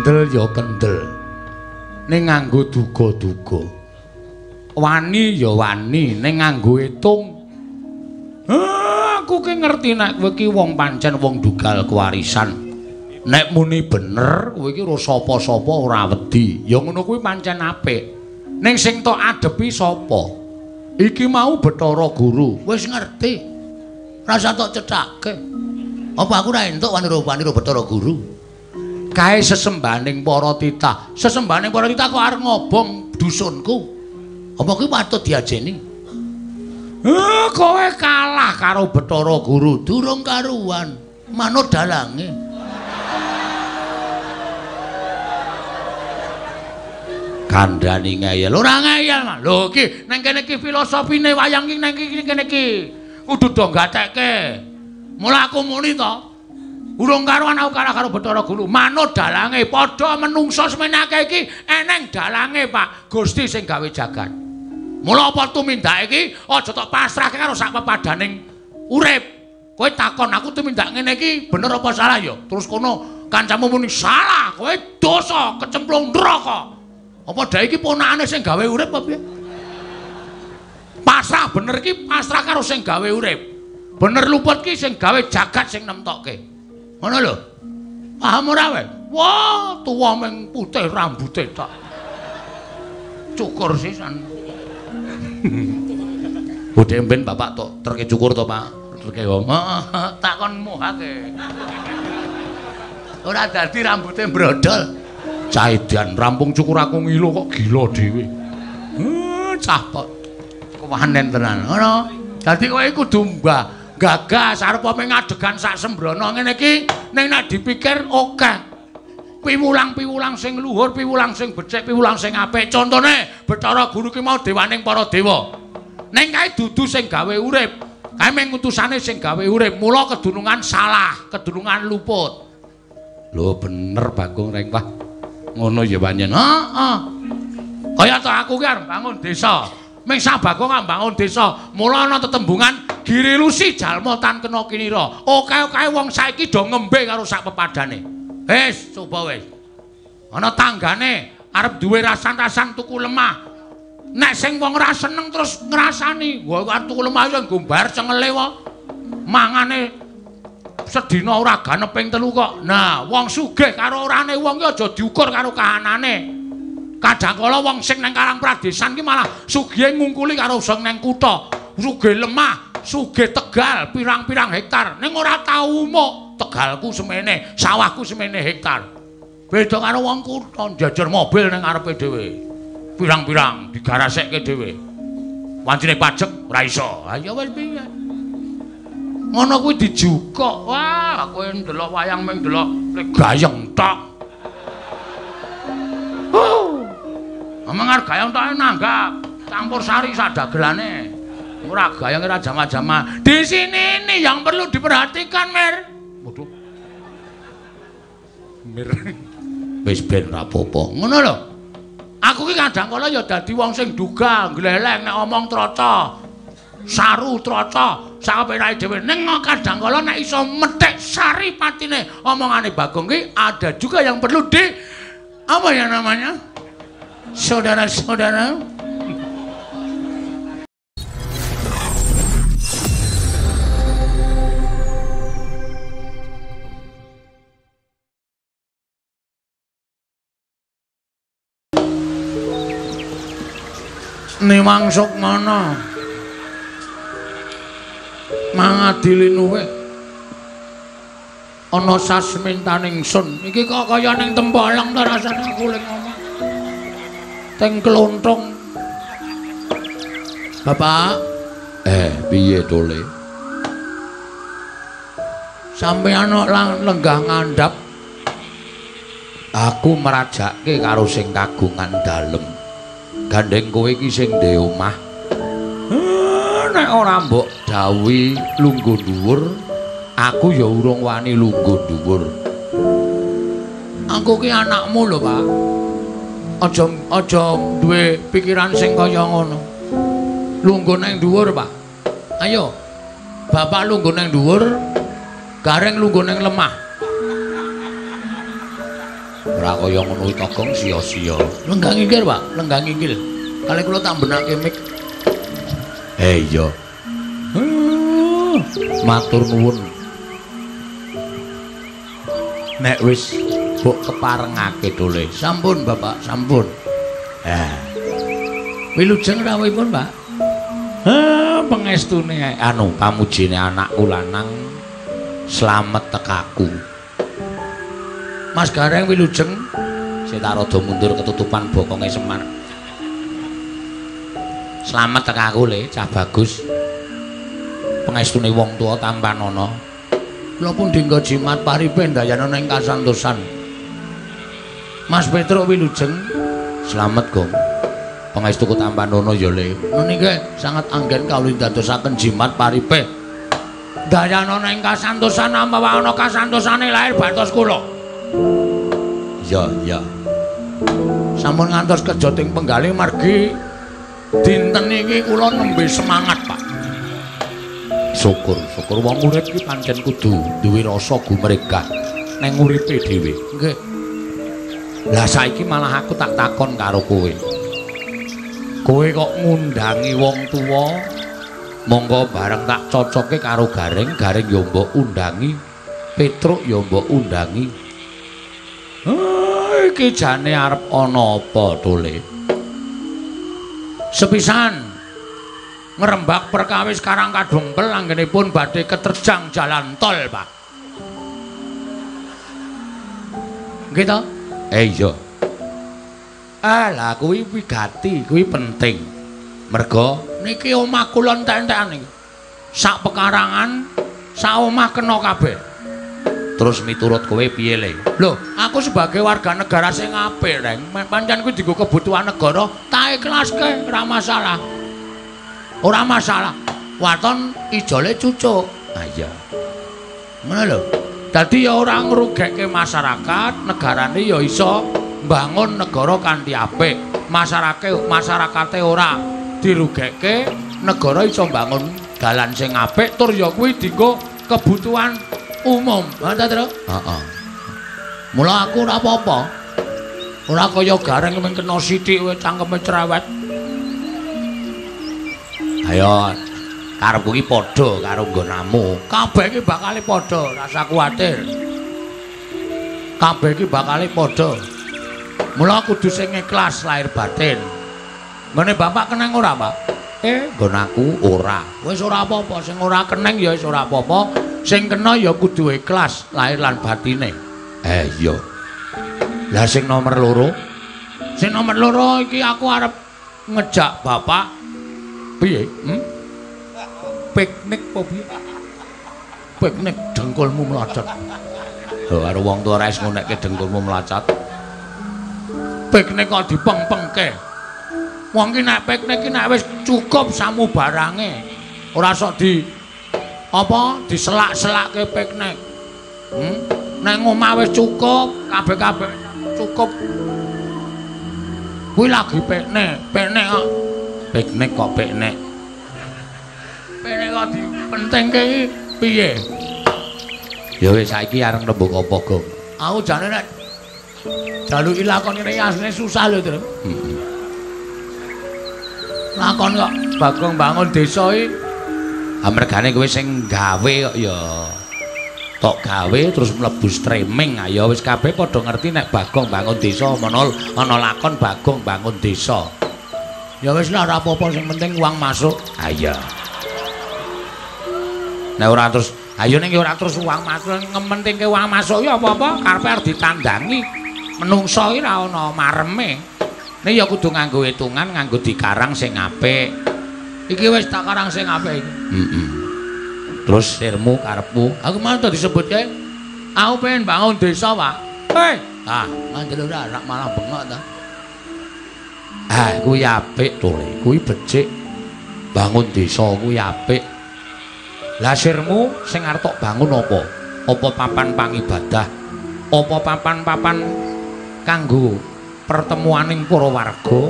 kendel ya kendel. Ning nganggo duga-duga. Wani ya wani ning nganggo etung. Aku ki ngerti nek kowe ki wong pancen wong dugal kewarisan. Nek muni bener kowe iki ora sapa-sapa ora wedi. Ya ngono kuwi pancen apik. Ning sing tok adepi sapa? Iki mau Bathara Guru. Wis ngerti. Rasa tok cethake. Apa aku ora entuk wani-wani Bathara Guru? Kae sesembaning para titah. Sesembaning para titah kok arep ngobong dusunku. Apa kuwi patut diajeni? Kowe kalah karo Bathara Guru, durung karuan. Manut dalange. Kandhani ngeyel, ora ngeyel mah. Lho iki nang kene iki filosofine wayang iki nang kene iki. Kudu do gatekke. Mula aku muni to. Urung karuan aku kalah karo Bathara Guru. Manut dalange, padha menungso semene akeh iki eneng dalange, Pak. Gusti sing gawe jagat. Mula apa tumindak iki aja tok pasrahke karo sak pepadaning urip. Kowe takon aku tumindak ngene iki bener apa salah ya? Terus kono kancamu muni salah, kowe dosa kecemplung neraka. Apa dhae iki ponakane sing gawe urip apa piye? Pasrah bener iki pasrah karo sing gawe urip. Bener luput ki sing gawe jagat sing nemtokke. Ngono lho. Paham ora kowe? Wah, tuwa ming putih rambute tok. Cukur sisan. Budhe mben bapak tok terke cukur to, Pak. Terke wong. Takon muhake. Ora dadi rambute brodol. Cah edan rampung cukur aku ngilo kok gila dhewe. Cah kok kewanen tenan. Ngono. Dadi kowe kudu gagas arep ame ngadegan sak sembrono ngene iki ning nek dipikir akeh. Piwulang-piwulang sing luhur, piwulang sing becik, piwulang sing apik. Contone Bathara Guru ki mau dewaning para dewa. Ning kae dudu sing gawe urip. Kae mung utusane sing gawe urip. Mula kedunungan salah, kedunungan luput. Lho bener Bagong Rengpah. Ngono ya pancen. Heeh. Kaya to aku ki arep bangun desa. Ming sabagong mbangun desa. Mula ana tetembungan Giri Lusi jalma tan kena kinira. Oke-oke wong saiki do ngembe karo sak pepadane. Wis, coba wis. Ana tanggane arep duwe rasan-rasan tuku lemah. Nek sing wong ora seneng terus ngrasani, wah arep tuku lemah yo ngombar cengele wae. Mangane sedina ora ganep ping 3 kok. Nah, wong sugih karo orane wong ki aja diukur karo kahanane. Kadang kala wong sing nang Karang Pradesan ki malah sugihe ngungkuli karo sing nang kutha. Sugih lemah, sugih Tegal pirang-pirang hektar. Ning ora tau umuk. Tegalku semene, sawahku semene hektar. Beda karo wong kutha njajar mobil ning ngarepe dhewe. Pirang-pirang digarasekke dhewe. Wancine pajek ora iso. Ha ya wis piye. Ngono kuwi dijukok. Wah, kowe ndelok wayang mung ndelok gayeng tok. Amangar gayeng tok nanggap campur sari sadagelane. Ora gayeng ora jama-jama. Di sini ini yang perlu diperhatikan, Mir. Waduh. Mir. Wis ben ra apa-apa. Ngono lho. Aku ki kadang kala ya dadi wong sing duga, gleleng nek omong traca. Saru traca, sakepene dhewe. Ning kadang kala nek iso methek sari patine omongane Bagong ki ada juga yang perlu di apa ya namanya? Saudara-saudara. Niwang Sukmana mangadili nuwe ana sasmintaning sun iki kok kaya ning Tembolong ta rasane aku ling ngomong teng klonthong Bapak piye tole sampeyan lenggah ngandhap aku merajakke karo sing kagungan dalem gandeng kowe iki sing ndek omah. Nek ora mbok dawuhi lungguh dhuwur, aku ya urung wani lungguh dhuwur. Aku ki anakmu lho, Pak. Aja duwe pikiran sing kaya ngono. Lungguh nang dhuwur, Pak. Ayo. Bapak lungguh nang dhuwur, gareng lungguh nang lemah. Ora kaya ngono iki Togong sia-sia. Lenggang inggil, Pak, lenggang inggil. Kali kula tak benake mik. Iya. Matur nuwun. Nek wis mbok keparengake dole. Sampun, Bapak, sampun. Wilujeng rawuhipun, Pak. Pangestune anu pamujine anakku lanang slamet tekaku. Mas Gareng wilujeng sita rada mundur ketutupan bokonge Semar. Slamet tekaku le, cah bagus. Pangestune wong tuwa tampanana. Kula pun dinggo jimat paripe ndayana ing kasantosan. Mas Petruk wilujeng slamet, Gong. Pangestuku tampanana ya le. Meniki sangat anggen kawula dadosaken jimat paripe. Dayana ing kasantosan ampawa ana kasantosane lair batos kula. Ya. Sampun ngantos kejoting penggalih margi dinten iki kula nembe semangat, Pak. Syukur wong urip iki pancen kudu duwe rasa gumregah ning uripe dhewe. Nggih. Lah saiki malah aku tak takon karo kowe. Kowe kok ngundangi wong tuwa, monggo bareng tak cocoke karo Gareng ya mbok undangi, Petruk ya mbok undangi. Iki jane arep ana apa, Tole? Sepisan ngrembak perkawis Karang Kadempel anggenipun badhe keterjang jalan tol, Pak. Nggih to? Iya. Lah kuwi wigati, kuwi penting. Merga niki omah kula entek-entekan iki. Sak pekarangan, sak omah kena kabeh. Terus miturut kowe piye le? Lho, aku sebagai warga negara sing apik, Reng. Pancen kuwi dienggo kebutuhan negara, tak ikhlaske, ora masalah. Ora masalah. Waton ijole cucuk. Ah iya. Ngono lho. Dadi ya ora ngrugekke masyarakat, negarane ya iso mbangun negara kanthi apik. Masyarakate ora dirugekke, negara iso mbangun dalan sing apik tur ya kuwi dienggo kebutuhan umum. Ngoten to? Heeh. Mula aku ora apa-apa. Ora kaya Gareng mung kena sithik kowe cangkeme cerewet. Ayo karepku iki padha karo nggonamu. Kabeh iki bakal padha, rasa kuwatir. Kabeh iki bakal padha. Mula kudu sing ikhlas lahir batin. Ngene Bapak keneng ora, Pak? Nggon aku ora. Wis ora apa-apa, sing ora keneng ya wis ora apa-apa. Sing kena ya kudu ikhlas lahir lan batine. Iya. Lah sing nomor loro? Sing nomor loro iki aku arep ngejak Bapak piye? Piknik apa piye? Piknik dengkulmu mlacat. Lho karo wong tuwa ora is ngonekke dengkulmu mlacat. Piknik kok dipeng-pengke. Wong ki nek piknik ki nek wis cukup samu barange. Ora sok diselak-selakke piknik. Nek omah wis cukup, kabeh-kabeh cukup. Kuwi lagi piknik kok. Piknik kok piknik. Piknik kok dipentingke iki piye? Ya wis saiki areng rembug apa, Gong? Aku jane nek jaluki lakon ini asline susah lho, Tru. Lakon kok Bagong bangun desa iki amargane kowe sing gawe kok ya. Tok gawe terus mlebu streaming. Ayo wis kabeh padha ngerti nek Bagong bangun desa ana lakon Bagong bangun desa. Ya wis lah ora apa-apa sing penting uang masuk. Ayo. Nek ora terus ayo ning ora terus uang masuk ngementingke uang masuk ya apa-apa karepe arep ditandangi. Menungso iki ora ana mareme. Nek ya kudu nganggo hitungan, nganggo dikarang sing apik. Iki wis tak karang sing apik iki. Terus sirmu karepmu, aku mau to disebutke. Aku pengen bangun desa, Pak. Ngandel ora malah bengok ta. Kuwi apik to, Le. Kuwi becik. Bangun desa kuwi apik. Lah sirmu sing arep tok bangun apa? Apa papan pangibadah? Apa papan-papan kanggo pertemuaning para warga?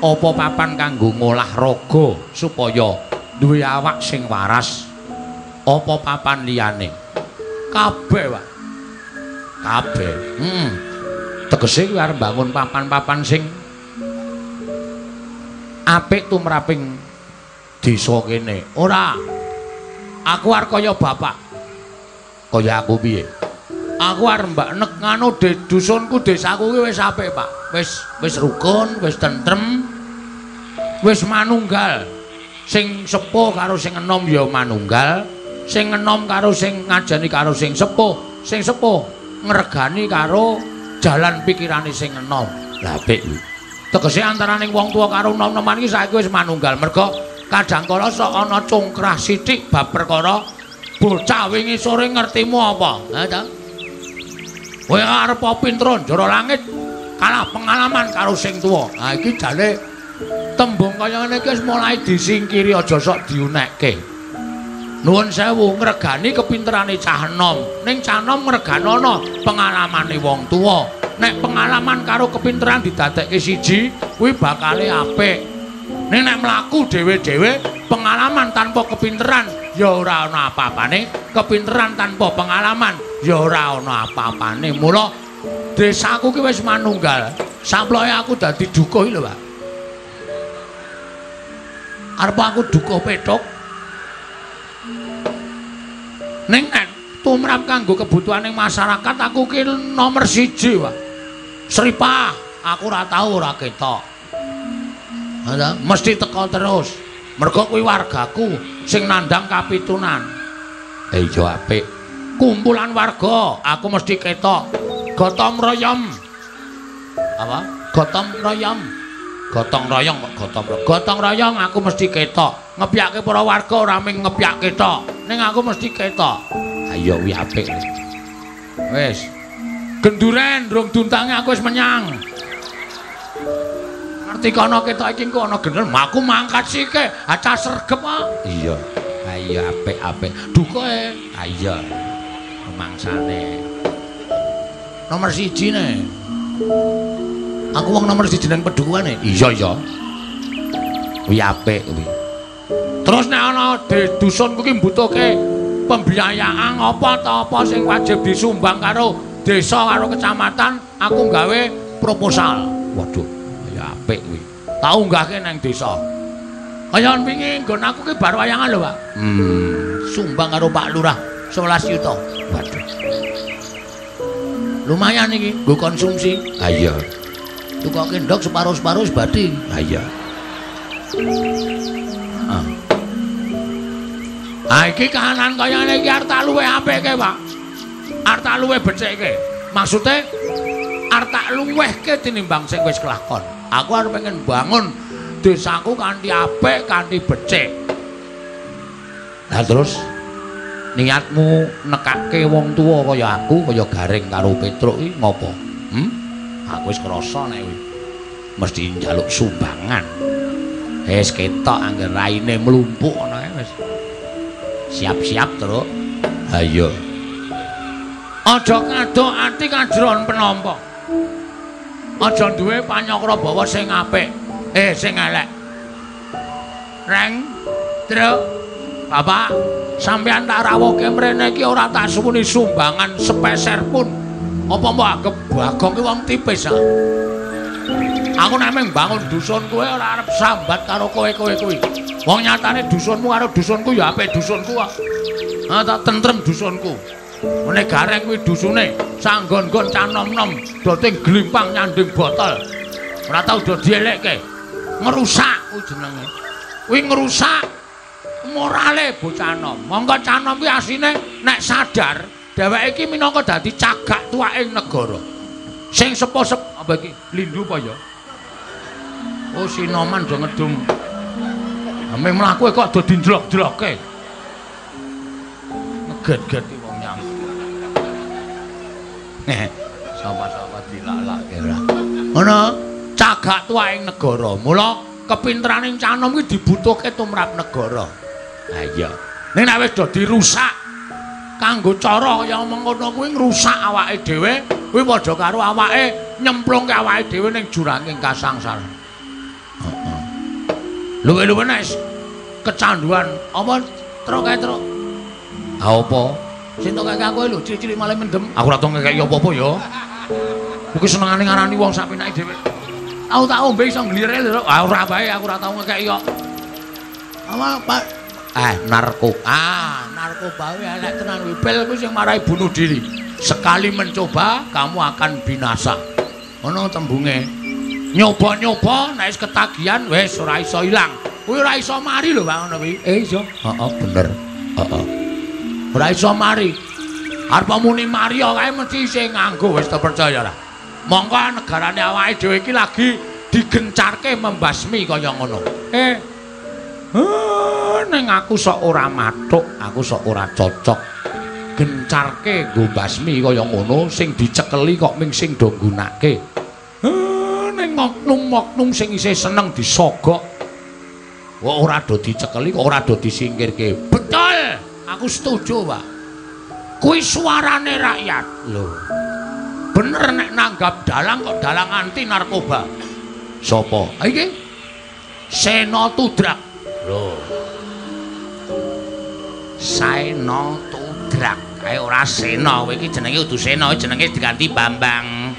Apa papan kanggo ngolah raga supaya duwe awak sing waras? Apa papan liyane? Kabeh, Pak. Kabeh. Tegese kuwi arep bangun papan-papan sing apik tumraping desa kene. Ora. Aku arep kaya bapak. Kaya aku piye? Aku arep mbak nek nganu dusunku desaku kuwi wis apik, Pak. Wis rukun, wis tentrem. Wis manunggal. Sing sepuh karo sing enom ya manunggal. Sing enom karo sing ngajani karo sing sepuh. Sing sepuh ngregani karo jalan pikirane sing enom. Lah apik kuwi. Tegese antaraning wong tuwa karo nom-noman iki saiki wis manunggal. Merga kadangkala sok ana congkrah sithik bab perkara bocah wingi sore ngertimu apa? Ha ta? Kowe arep pintron jara langit kalah pengalaman karo sing tuwa. Ha iki jane tembung kaya ngene iki wis mulai disingkiri aja sok diunekke. Nuwun sewu ngregani kepinterane cah enom. Ning cah enom ngreganono pengalamane wong tuwa. Nek pengalaman karo kepinteran didadekke siji, kuwi bakale apik. Ning nek mlaku dhewe-dhewe, pengalaman tanpa kepinteran ya ora ana apa-apane, kepinteran tanpa pengalaman ya ora ana apa-apane. Mula desaku ki wis manunggal. Samploke aku dadi dukuh lho, Pak. Arep aku dukuh petuk. Ning nek tumrap kanggo kebutuhaning masyarakat aku ki nomor 1, Pak. Sripah, aku ora tau ora ketok. Mesti teko terus. Mergo kuwi wargaku sing nandhang kapitunan. Iya apik. Kumpulan warga, aku mesti ketok. Gotong royong. Apa? Gotong royong. Gotong royong kok gotong royong aku mesti ketok. Ngepyake para warga ora mung ngepyake tok. Ning aku mesti ketok. Ayo kuwi apik. Wis. Genduren durung duntange aku wis menyang. Ngerti kono ketok iki engko ana gendul, aku mangkat sike, acah sregep kok. Iya. Ha iya apik-apik. Dukoe. Ha iya. Mangsane. Nomor 1 ne. Aku wong nomor 1 nang pedukuane. Iya iya. Kuwi apik kuwi. Terus nek ana dusunku ki mbutuhke pembiayaan apa ta apa sing wajib disumbang karo desa karo kecamatan, aku gawe proposal. Waduh, ya apik kuwi. Tak unggahke nang desa. Kaya wingi nggon aku ki bar wayangan lho, Pak. Sumbang karo Pak Lurah 11 juta. Waduh. Lumayan iki nggo konsumsi. Ha iya. Tukoke ndok separo-separo wis badhe. Ha iya. Iki kahanan kaya ngene iki arep tak luwih apike, Pak. Arep tak luwih becike. Maksude arep tak luwihke tinimbang sing wis kelakon. Aku arep pengen bangun desaku kanthi apik, kanthi becik. Lah terus niatmu nekake wong tuwa kaya aku, kaya Garing karo Petruk iki ngopo? Aku wis krasa nek kuwi mesti njaluk sumbangan. Wis ketok angger raine mlumpuk ngono ae wis. Siap-siap, Truk. Ha iya. Aja kadok ati kajron penampa. Aja duwe panyakra bawa sing apik, sing elek. Reng, Truk. Bapak, sampeyan tak rawuhke mrene iki ora tak suwuni sumbangan sepeser pun. Apa mbok anggap Bagong ki wong tipis ah. Aku nek mbangun dusun kowe ora arep sambat karo kowe-kowe kuwi. Wong nyatane dusunmu karo dusunku ya apik dusunku kok. Ha tak tentrem dusunku. Mene Gareng kuwi dusune sanggon-gon cah nom-nom doting glimpang nyanding botol. Ora tau do dielekke. Ngerusak kuwi jenenge. Kuwi ngerusak morale bocah nom. Monggo cah nom kuwi asine nek sadar dheweke iki minangka dadi cagak tuwaking negara. Sing sepo-sepo apa iki? Lindu apa ya? Oh Sinoman do ngedum. Ame mlaku kok do dinjlok-jlokke. Ngeget-geti wong nyam. Sama-sama dilalake ora. Ngono, cagak tuwaking negara. Mula kepinteraning canom iki dibutuhke tumrap negara. Ha iya. Ning nek wis do dirusak kanggo cara kaya mengkono kuwi ngrusak awake dhewe, kuwi padha karo awake nyemplungke awake dhewe ning juranging kasangsaran. Heeh. Luwe-luwe nek kecanduan apa truk kae truk. Ha apa? Sing tok kakek aku lho cilik-cilik malah mendem. Aku ora tau ngekeki apa-apa ya. Iku senengane ngarani wong sapenake dhewe. Tau tak ombe iso nglire lho. Ah ora bae aku ora tau ngekeki kok. Apa Pak? Narkoba kuwi elek tenan kuwi. Pil kuwi sing marai bunuh diri. Sekali mencoba kamu akan binasa. Ngono tembunge. Nyoba-nyoba nek wis ketagihan wis ora iso ilang. Kuwi ora iso mari lho Pak ngono kuwi. Iso. Heeh bener. Heeh. Ora iso mari. Arep muni mari kae mesti sing nganggo wis percaya ora. Monggo negarane awake dhewe iki lagi digencarke membasmi kaya ngono. Ning aku sok ora mathuk, aku sok ora cocok. Gencarke nggo basmi kaya ngono sing dicekeli kok ming sing do nggunakake. Ning oknum-oknum sing isih seneng disogok. Kok ora do dicekeli, kok ora do disingkirke. Betul. Aku setuju, Pak. Kuwi suarane rakyat. Lho. Bener nek nanggap dalang kok dalang anti narkoba. Sopo? Iki Sena Tudrak. Lho. Sena Tudrak. Kae ora Sena, kowe iki jenenge udu Sena, jenenge diganti Bambang.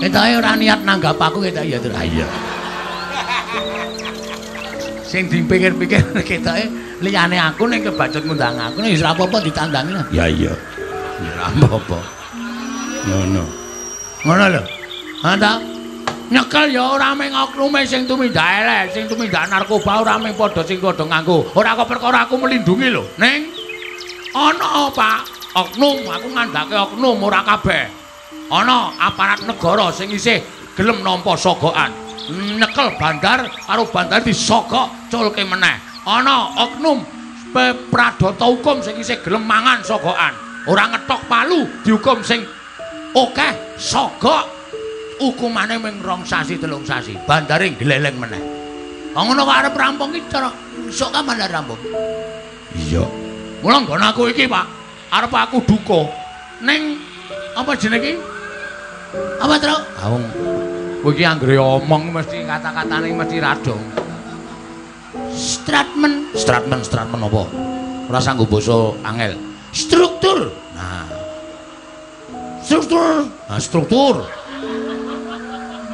Ketoke ora niat nanggap aku ketok ya, Tur. Iya. Sing dipikir-pikir ketoke liyane aku ning kebacut ngundang aku nek wis ora apa-apa ditandangi. Ya iya. Ya ora apa-apa. Ngono. Ngono lho. Ha ta? Nyekel ya ora mung oknume sing tumindak elek, sing tumindak narkoba ora mung padha sing padha nganggo. Ora kok perkara aku melindungi lho. Ning ana Pak, oknum, aku ngandhake oknum ora kabeh. Ana aparat negara sing isih gelem nampa sogokan. Nyekel bandar karo bandar disogok culke meneh. Ana oknum pradata hukum sing isih gelem mangan sogokan. Ora ngetok palu dihukum sing akeh sogok. Hukumane mung 2 sasi 3 sasi. Bandare gleleng meneh. Kok ngono kok arep rampung iki cara sok kapan arep rampung? Iya. Mula nggon aku iki, Pak. Arep aku duka. Ning apa jenenge iki? Apa, Tru? Wong kowe iki anggere omong mesti kata-katane mesti radong. Statement apa? Ora sanggo basa angel. Struktur. Nah.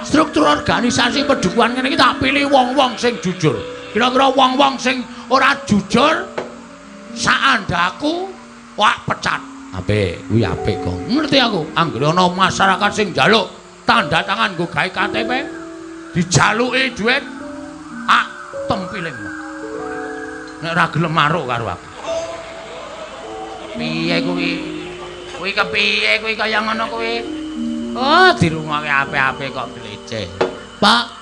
Struktur organisasi pedukuhan ngene iki tak pilih wong-wong sing jujur. Kira-kira wong-wong sing ora jujur saandaku wak pecat. Apik, kuwi apik kok. Ngerti aku. Anggere ana masyarakat sing njaluk tanda tangan nggo gawe KTP, dijaluki dhuwit, tempiling. Nek ora gelem maruk karo aku. Piye kuwi? Kuwi kepiye kuwi kaya ngono kuwi? Oh, dirungokke apik-apik kok gleceh. Pak.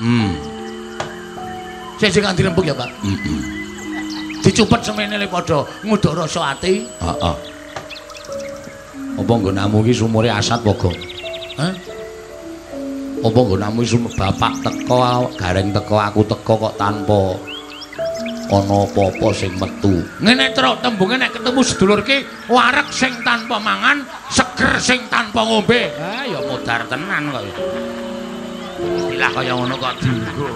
Sing kan dirembug ya, Pak? Dicupet semene le padha ngudara rasa ati. Heeh. Apa nggonamu iki sumure asat apa, Gong? Hah? Apa nggonamu iki bapak teko, gareng teko, aku teko kok tanpa ana apa-apa sing metu. Ngene truk tembunge nek ketemu sedulur ki wareg sing tanpa mangan, seger sing tanpa ngombe. Ha ya modar tenan kok. Istilah kaya ngono kok dienggo.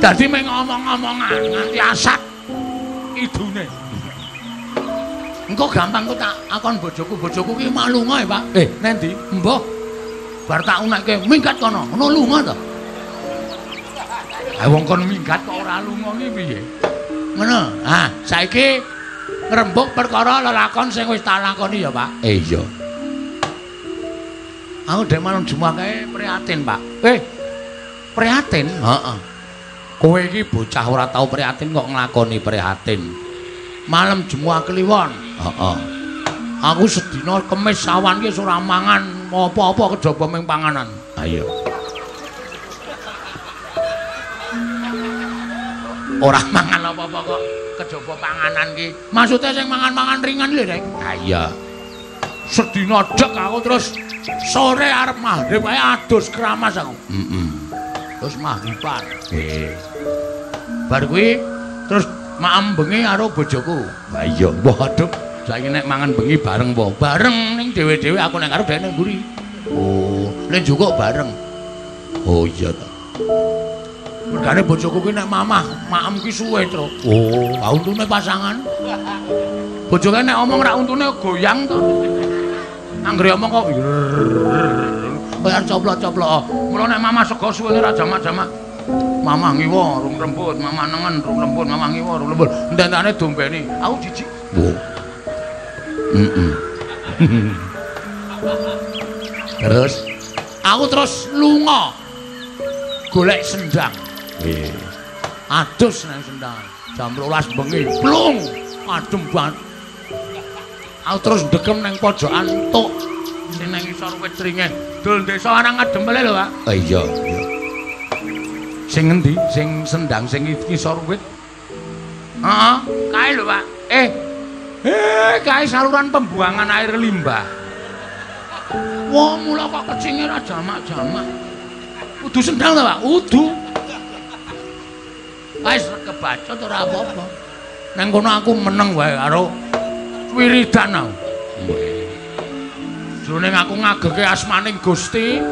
Dadi meng omong-omongan nganti asat idune. Engko gampang kok tak akon bojoku ki mak lunga ya, Pak. Nendi? Mbah. Bar tak unekke minggat kono, ngono lunga to. Wong kon minggat kok ora lunga iki piye? Ngono. Ah, saiki ngrembug perkara lelakon sing wis tak lakoni ya, Pak. Iya. Aku dek malam Jumat kae prihatin, Pak. Prihatin? Heeh. Kowe iki bocah ora tau prihatin kok nglakoni prihatin. Malam Jumat kliwon. Heeh. Aku sedina Kemis sawan ki ora mangan apa-apa kejaba ming panganan. Ayo. Ora mangan apa-apa kok kejaba panganan ki. Maksude sing mangan-mangan ringan lho, Rek. Ha iya. Sedina dek aku terus sore arep maghrib ae adus keramas aku. Terus maghriban. Bar kuwi terus maem bengi karo bojoku. Ha iya. Waduh, saiki nek mangan bengi bareng po. Bareng ning dhewe-dhewe aku nek karo dhek ning mburi. Oh, nek njukuk bareng. Oh iya to. Mergane bojoku kuwi nek mamah, maem ki suwe, Tru. Oh, untune pasangan. Bojoke nek omong ra untune goyang to. Anggere omong kok kaya coplok-coplok. Mula nek mamah sego suwe ora jamak-jamak. Mamah ngiwa rung rembut, mamah nengen rung rembut, mamah ngiwa rung rembut. Ndentane dombeni. Aku jijik. Oh. Terus aku terus lunga golek sendang. Adus nang sendang. Jam 12 bengi, plung. Adem banget. Aku terus ndegem nang pojokan entuk sing nang isor wit ringeh. Dul desa arang adem le lho, Pak. Oh iya, iya. Sing ngendi? Sing sendang sing isor wit. Heeh, kae lho, Pak. Kae saluran pembuangan air limbah. Wah, mula kok kecinge ra jamak-jamak. Kudu sendang ta, Pak? Kudu. Wis kebacot ora apa-apa. Nang kono aku meneng wae karo wiridan aku. Jroning aku ngageke asmaning Gusti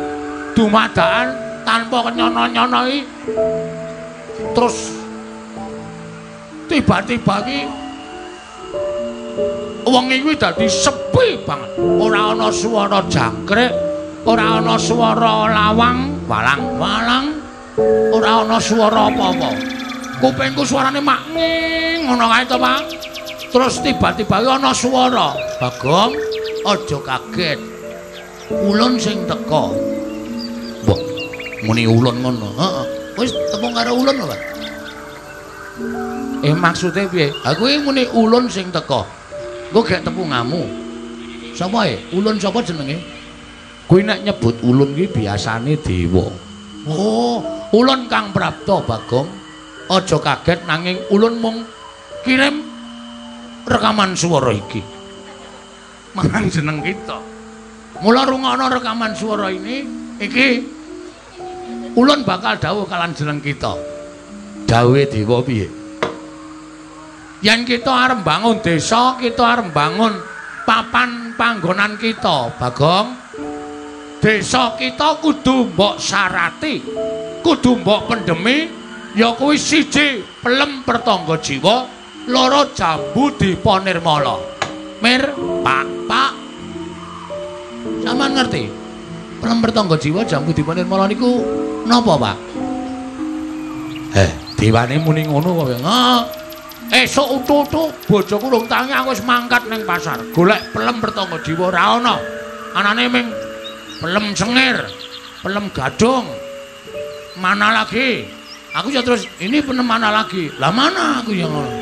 dumadakan tanpa kenyono-nyonoi. Terus tiba-tiba ki wong iki dadi sepi banget. Ora ana swara jangkrik, ora ana swara lawang, walang-walang, ora ana swara apa-apa. Kupingku suarane mak ngono kae to, Pak. Terus tiba-tiba ana swara, "Bagong, aja kaget. Ulun sing teka." Wah, muni ulun ngono. Heeh. Wis tepung karo ulun lho, Pak. Maksude piye? Aku iki muni ulun sing teka. Engko gek tepungamu. Sapa ulun sapa jenenge? Kuwi nek nyebut ulun ki biasane dewa. Oh, ulun Kang Prapta, Bagong. Aja kaget nanging ulun mung kirim rekaman swara iki. Marang jeneng kita. Mula rungokno rekaman swara ini iki ulun bakal dawuh kalan jeneng kita. Dawuhe dewa piye? Yen kita arep bangun desa, kita arep bangun papan panggonan kita, Bagong. Desa kita kudu mbok syarati, kudu mbok pendemi. Ya kuwi siji pelem pertangga jiwa, loro jambu dipa nirmala. Mir, Pak. Sampeyan ngerti? Pelem pertangga jiwa, jambu dipa nirmala niku napa, Pak? Dewane muni ngono kok. Esuk utuh-utuh bojoku rung tangi aku wis mangkat ning pasar. Golek pelem pertangga jiwa ora ana. Anane ming pelem cengir, pelem gadung. Mana lagi? Aku ya terus ini penem mana lagi? Lah mana aku yang ngono.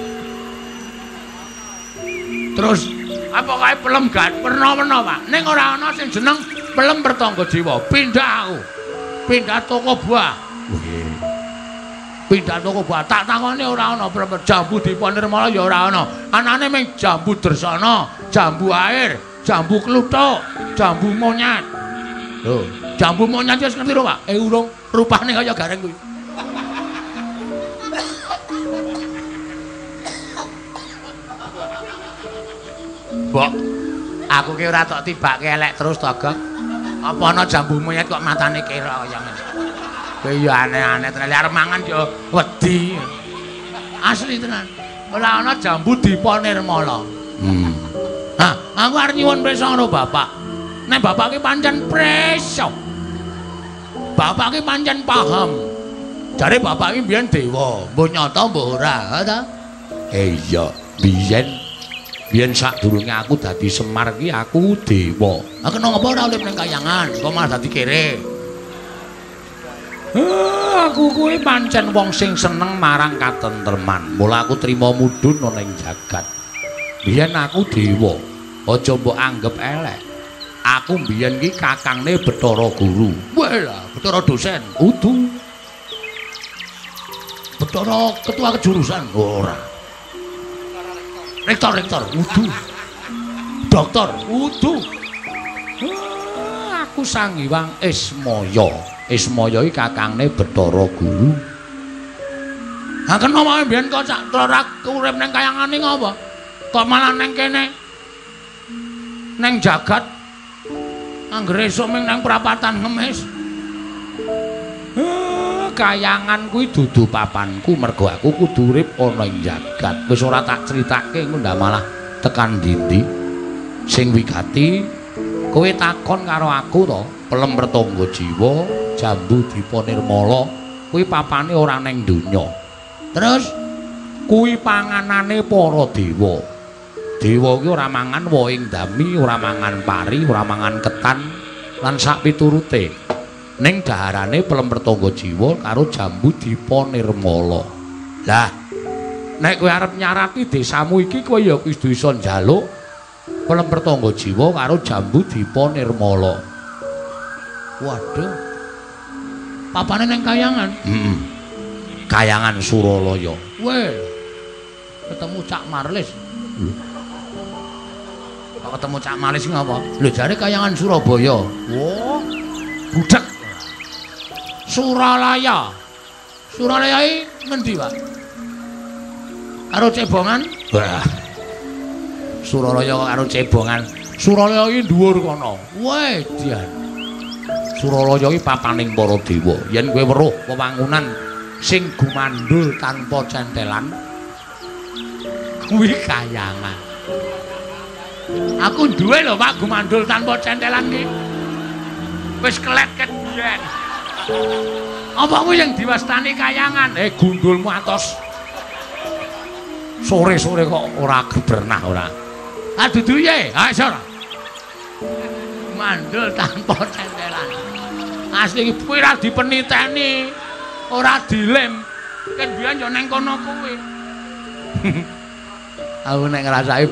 Terus apa kae pelem gad pernah Pak. Ning ora ana sing jeneng pelem pertangga jiwa. Pindah aku. Pindah toko buah. Pindah toko buah. Tak takoni ora ana jambu dipa nirmala ya ora ana. Anane ming jambu dresana, jambu air, jambu kluthuk, jambu monyet. Lho, jambu monyet wis ngerti lho, Pak? Urung rupane kaya gareng kuwi. Mbok, aku ki ora tok tibake elek terus to, Gong. Apa ana jambu monyet kok matane kira kaya ngono. Kowe ya aneh-aneh tenan arep mangan ya wedi. Asli tenan. Ora ana jambu dipa nirmala. Nah, aku arep nyuwun prisa karo Bapak. Nek Bapak ki pancen prisa. Bapak ki pancen paham. Jare Bapak ki mbiyen dewa, mbok nyata mbok ora, ta? Iya, biyen sadurunge aku dadi Semar ki aku dewa. Lah kena ngapa ora urip ning kayangan, kok malah dadi kere. Aku kuwi pancen wong sing seneng marang katentreman. Mula aku trima mudhun ana ing jagat. Biyen aku dewa, aja mbok anggap elek. Aku biyen ki kakangne Bathara Guru. Walah, Bathara dosen, udu. Bathara ketua kejurusan ora. Rektor, udu. Doktor, udu. Aku Sang Hyang Ismaya. Ismaya iki kakangne Bathara Guru. Ha kenapa mbiyen kok sak ora urip ning kayangane ngapa? Kok malah ning kene? Ning jagat. Anggere esuk ming nang prapatan ngemis. kayangan kuwi dudu papanku mergo aku kudu urip ana ing jagat. Wis ora tak critake engko ndak malah tekan ndi-ndi. Sing wigati kowe takon karo aku to, Pelem Pertangga Jiwa, Jambu Dipa Nirmala kuwi papane ora ning donya. Terus kuwi panganane para dewa. Dewa kuwi ora mangan wohing dami, ora mangan pari, ora mangan ketan lan sak piturute. Ning daharane Pelem Pertangga Jiwa karo Jambu Dipa Nirmala. Lah, nek kowe arep nyarati desamu iki kowe ya wis bisa njaluk Pelem Pertangga Jiwa karo Jambu Dipa Nirmala. Waduh. Papane ning kayangan? Heeh. Kayangan Suralaya. Weh. Ketemu Cak Marlis. Kok ketemu Cak Marlis ngapa? Lho jare kayangan Surabaya. Wah. Budhek. Suralaya. Suralaya iki ngendi, Pak? Karo Cebongan? Wah. Suralaya karo Cebongan. Suralaya iki dhuwur kono. Weh, dian. Suralaya iki papaning para dewa. Yen kowe weruh wewangunan sing gumandul tanpa centelan, kuwi kayangan. Aku duwe lho Pak gumandul tanpa centelan iki. Wis kelet-ket biyen. Apa kuwi yang diwastani kayangan? Gundulmu atos. Sore-sore kok ora gebernah ora. Ah dudu ye, ha iso ora? Mandul tanpa centelan. Asli iki kuwi ora dipeniteni, ora dilem. Ken biyen yo nang kono kuwi. Aku nek ngrasake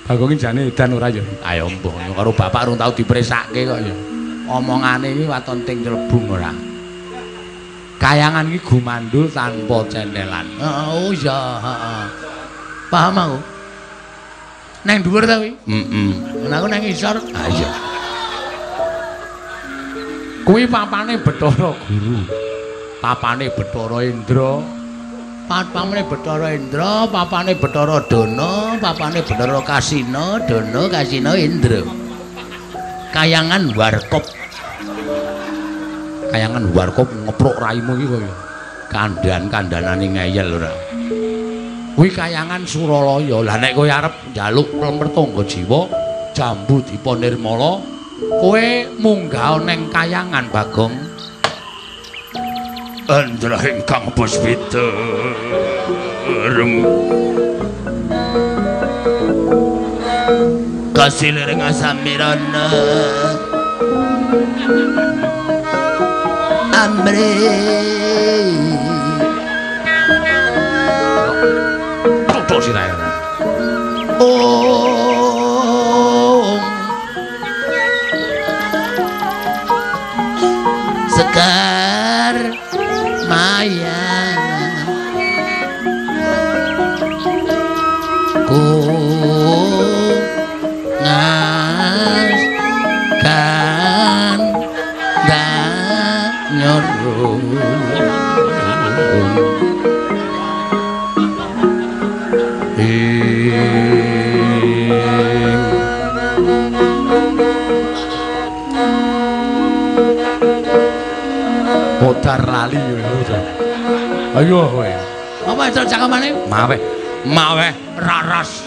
Bagong iki jane edan ora ya. Ayo mbuh karo bapak urung tau dipresake kok ya. Omongane iki waton ting celebung ora. Kayangan iki gumandul tanpa centelan. Oh iya, heeh. Paham aku. Nang dhuwur ta kuwi? Heeh. Aku nang isor. Ah iya. Kuwi papane Bathara Guru. Papane Bathara Indra. Papane Bathara Indra, papane Bathara Dana, papane Bathara Kasina, Dana Kasina Indra. Kayangan Warkop. Kayangan Warkop ngepruk raimu iki kaya kandhan-kandhanane ngeyel ora. Kuwi kayangan Suralaya. Lah nek kowe arep njaluk Pelem Pertangga Jiwa, Jambu Dipa Nirmala, kowe munggah ning kayangan Bagong. Andra ingkang puspita kasilering asamirana amri tutuk sirahe Sekar Maya ku ngas kan nyorung modar lali ya. Ayo kowe. Apa itu cangkemane? Maweh raras.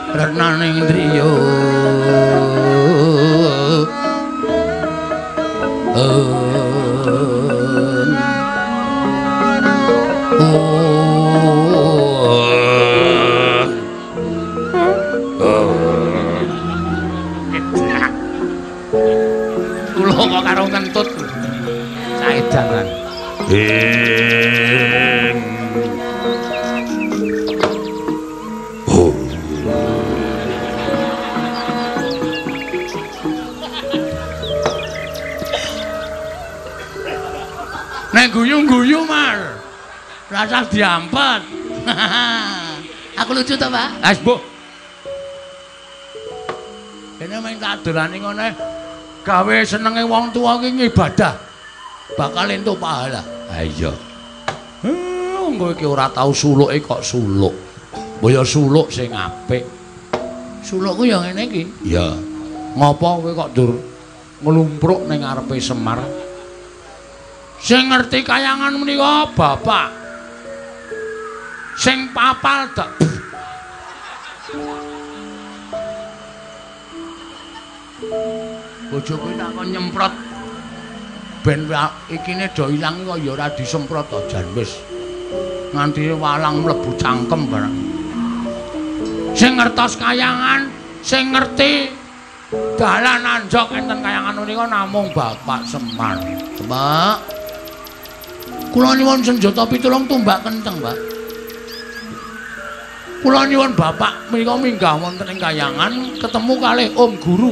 Renaning driya. Kula kok karo ngentut. Saedan kan. Nek guyu-guyu Mar. Rasa diampet. Aku lucu to, Pak? Wis, Bu. Dene mung tak dolani ngene. Gawe senenge wong tuwa iki ngibadah. Bakal entuk pahala. Ha iya. Engko iki ora tau suluke kok suluk. Mbaya suluk sing apik. Sulukku ya ngene iki. Iya. Ngopo kowe kok dur nglumpruk ning ngarepe Semar? Sing ngerti kayangan menika bapak. Sing papal dak. Bojoku tak kon nyemprot ben ikine do ilang kok ya ora disemprot to jan wis. Nganti walang mlebu cangkem barang. Sing ngertos kayangan, sing ngerti dalan anjok enten kayangan menika namung Bapak Semar. Mbak. Kula nyuwun senjata pitulung tumbak kenceng, Mbak. Kula nyuwun Bapak menika minggah wonten ing kayangan ketemu kalih Om Guru.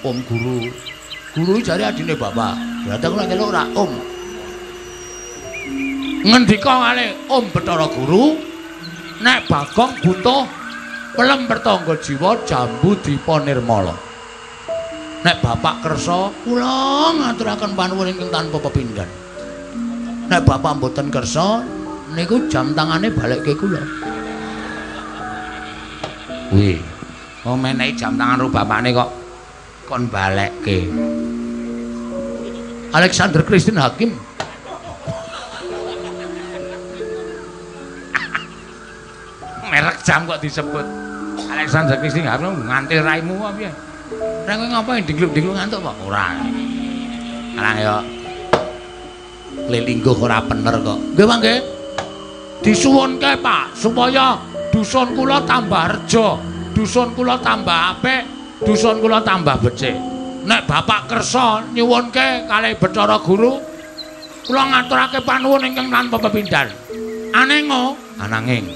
Om Guru. Guru jare adine Bapak. Berarti kula ngeluk ora Om. Ngendika kalih Om Bathara Guru, nek Bagong butuh pelem pertangga jiwa jambu dipa nirmala. Nek Bapak kersa, kula ngaturaken panuwun ingkang tanpa pepindhan. Nek Bapak mboten kersa, niku jam tangane balekke kula. Wih, kok menehi jam tangan ro bapakne kok kon balekke. Alexander Christine Hakim. Merek jam kok disebut Alexander Christine Hakim nganti raimu apa piye? Ora kowe ngapain digluk-digluk ngantuk kok ora. Arang ya lelingguh ora bener kok. Nggih, Pak nggih. Disuwunke, Pak, supaya dusun kula tambah reja, dusun kula tambah apik, dusun kula tambah becik. Nek Bapak kersa nyuwunke kalih Bathara Guru, kula ngaturake panuwun ingkang tanpa pepindhan. Ananging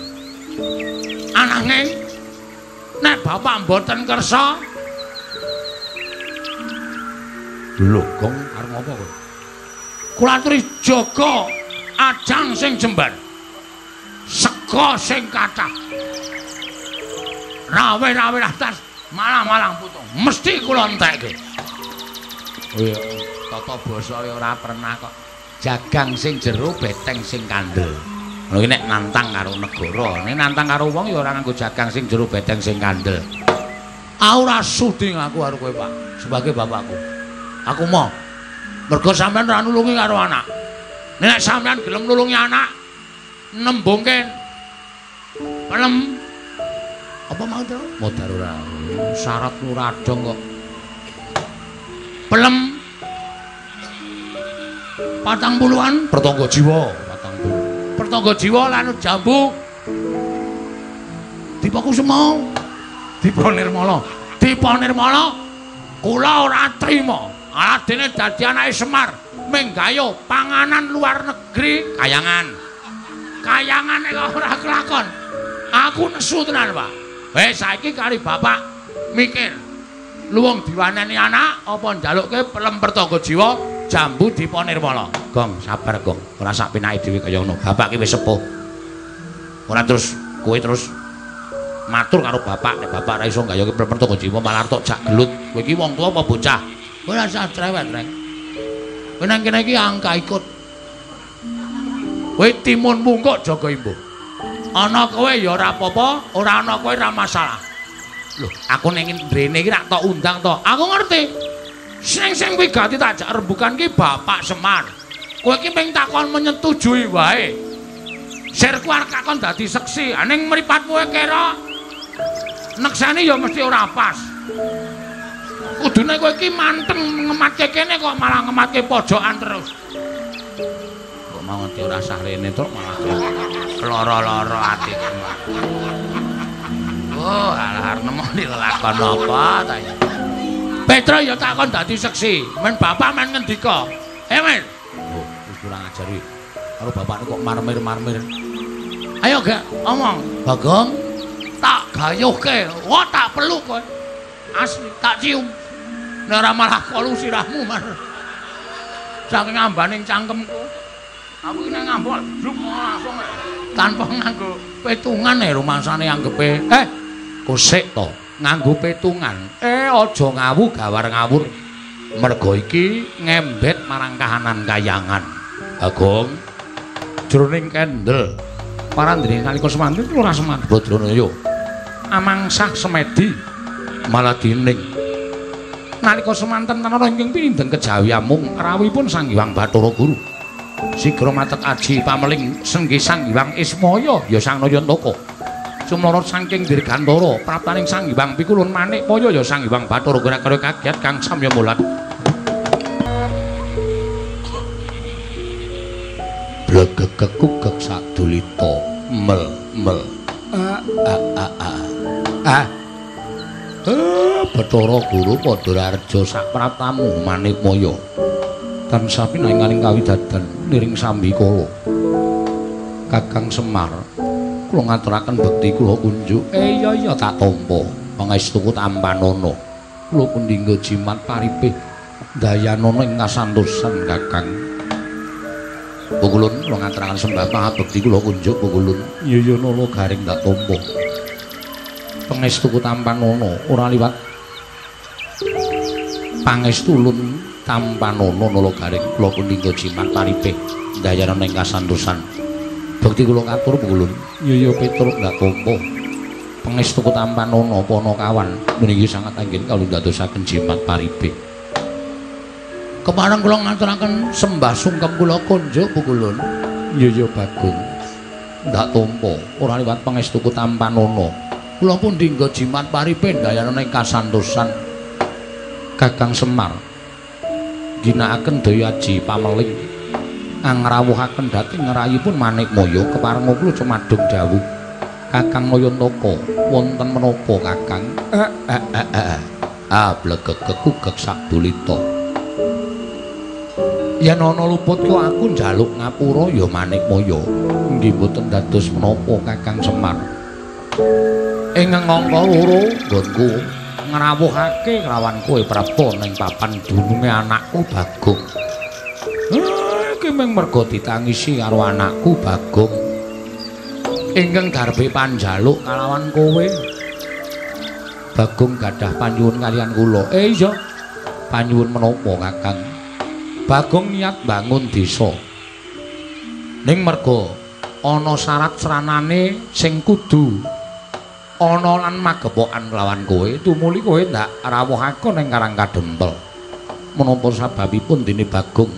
nek Bapak mboten kersa lho Gong arep ngopo kowe? Kula aturi jaga ajang sing jembar. Sega sing kathah. Rawe-rawe atas malang-malang putung. Mesti kula entekke. Oh iya, tata basa ora pernah kok. Jagang sing jero beteng sing kandel. Lha iki nek nantang karo negara, nek nantang karo wong ya ora nganggo jagang sing jero beteng sing kandel. Ora sudi aku karo kowe, Pak, sebagai bapakku. Aku mau mergo sampean ora nulungi karo anak. Nek sampean gelem nulungi anak, nembungke pelem apa mau to? Modar ora. Syarat ora dong kok. Pelem 40-an pertangga jiwa, 40. Pertangga jiwa lan jambu dipaku semau. Dipa nirmala. Dipa nirmala kula ora trima. Aladene dadi anake Semar, menggayo panganan luar negeri kayangan. Kayangane kok ora kelakon. Aku nesu tenan, Pak. Wis saiki kali Bapak mikir luwung diwaneni anak apa njalukke pelem pertangga jiwa jambu dipa nirmala. Gong, sabar, Gong. Ora sak penake dhewe kaya ngono. Bapak ki wis sepuh. Ora terus kowe terus matur karo Bapak, nek Bapak ora iso nggayoke pelem pertangga jiwa malah tok jak gelut. Kowe iki wong tuwa apa bocah? Kowe ora usah cerewet, Rek. Kowe nang kene iki angka ikut. Kowe timun mungkuk jaga imbuh. Ana kowe ya ora apa-apa, ora ana kowe ora masalah. Lho, aku ning mrene iki rak tok undang to. Aku ngerti. Sing kuwi gati tak jak rembugan ki Bapak Semar. Kowe iki ping takon menyetujui wae. Sirku arep kakon dadi seksi, ning mripat kowe kira nekseni ya mesti ora pas. Kudune kowe iki manteng ngematke kene kok malah ngematke pojokan terus. Kok mau ngerti ora sah rene to malah lara-lara atiku. Oh, alah arep nemoni lelakon apa ta ya. Petro ya takon dadi seksi, men bapak men ngendika. Men. Oh, wis kurang ajar iki. Karo bapakne kok marmir-marmir. Ayo gak omong, Bagong. Tak gayuhke, wah tak peluk kowe. Asli tak cium. Nek ora malah kolu sirahmu mar. Saking ambaning cangkemku. Aku iki nek ngambol, bluk langsung tanpa nganggo petungan rumangsane anggepe. Kosek to, nganggo petungan. Aja ngawu gawar ngawur. Mergo iki ngembet marang kahanan kayangan. Bagong jroning kendel. Parandene nalika semanten ora semanten Badranaya. Amangsah semedi malah dining Nalika semanten tanara ingkang pinindhen kejawi amung rawuhipun Sang Hyang Bathara Guru. Sigra matek aji pameling senggih Sang Hyang Ismaya ya Sang Nayantaka. Sumlorot saking dirgantara praptaning Sang Hyang Pikulun Manikmaya ya Sang Hyang Bathara Guru kagiat kang samya mulat. Blegegekugek sadulita mel. Bathara Guru Padarareja sapratamu Manikmaya tansah pinanganing kawidadan niring sambikala. Kakang Semar kula ngaturaken bekti kula kunjuk. Iya tak tampa pangestuku tampanana. Kula pundhingga jimat paripih dayanana ing kasantosan Kakang. Pukulun kula ngaturaken sembah pangabekti kula kunjuk Pukulun. Iya nala garing tak tampa. Pangestuku tampanana ora liwat pangestu ulun tampanana nala garing kula pundhingga jimat paripih dayanana ing kasantosan. Bekti kula katur Pukulun. Iya piturut ndak tampa. Pangestuku tampanana Panakawan menika sanget anggen kawula dadosaken jimat paripih. Kepareng kula ngaturaken sembah sungkem kula kunjuk Pukulun. Iya Bagong. Ndak tampa ora liwat pangestuku tampanana. Kula pun dinggo jimat paripih dayanana ing kasantosan. Kakang Semar ginakaken daya aji pameling angrawuhaken dhateng ngrayipun Manikmaya kepareng kula cumadung dawuh. Kakang Nayantaka wonten menapa Kakang? Blegegekugek sadulita. Yen ana luput kok aku njaluk ngapura ya Manikmaya. Nggih mboten dados menapa Kakang Semar. Ing ngangka loro nggonku ngrawuhake kelawan kowe prapta ning papan dununge anakku Bagong. Iki mung merga ditangisi karo anakku Bagong. Ingkang garpe panjaluk kalawan kowe. Bagong gadah panyuwun kaliyan kula. Iya. Panyuwun menapa Kakang? Bagong niat bangun desa. Ning merga ana syarat sranane sing kudu ana lan magepokan lawan kowe, tumuli kowe ndak rawuhake ning Karang Kadempel. Menapa sababipun dene Bagong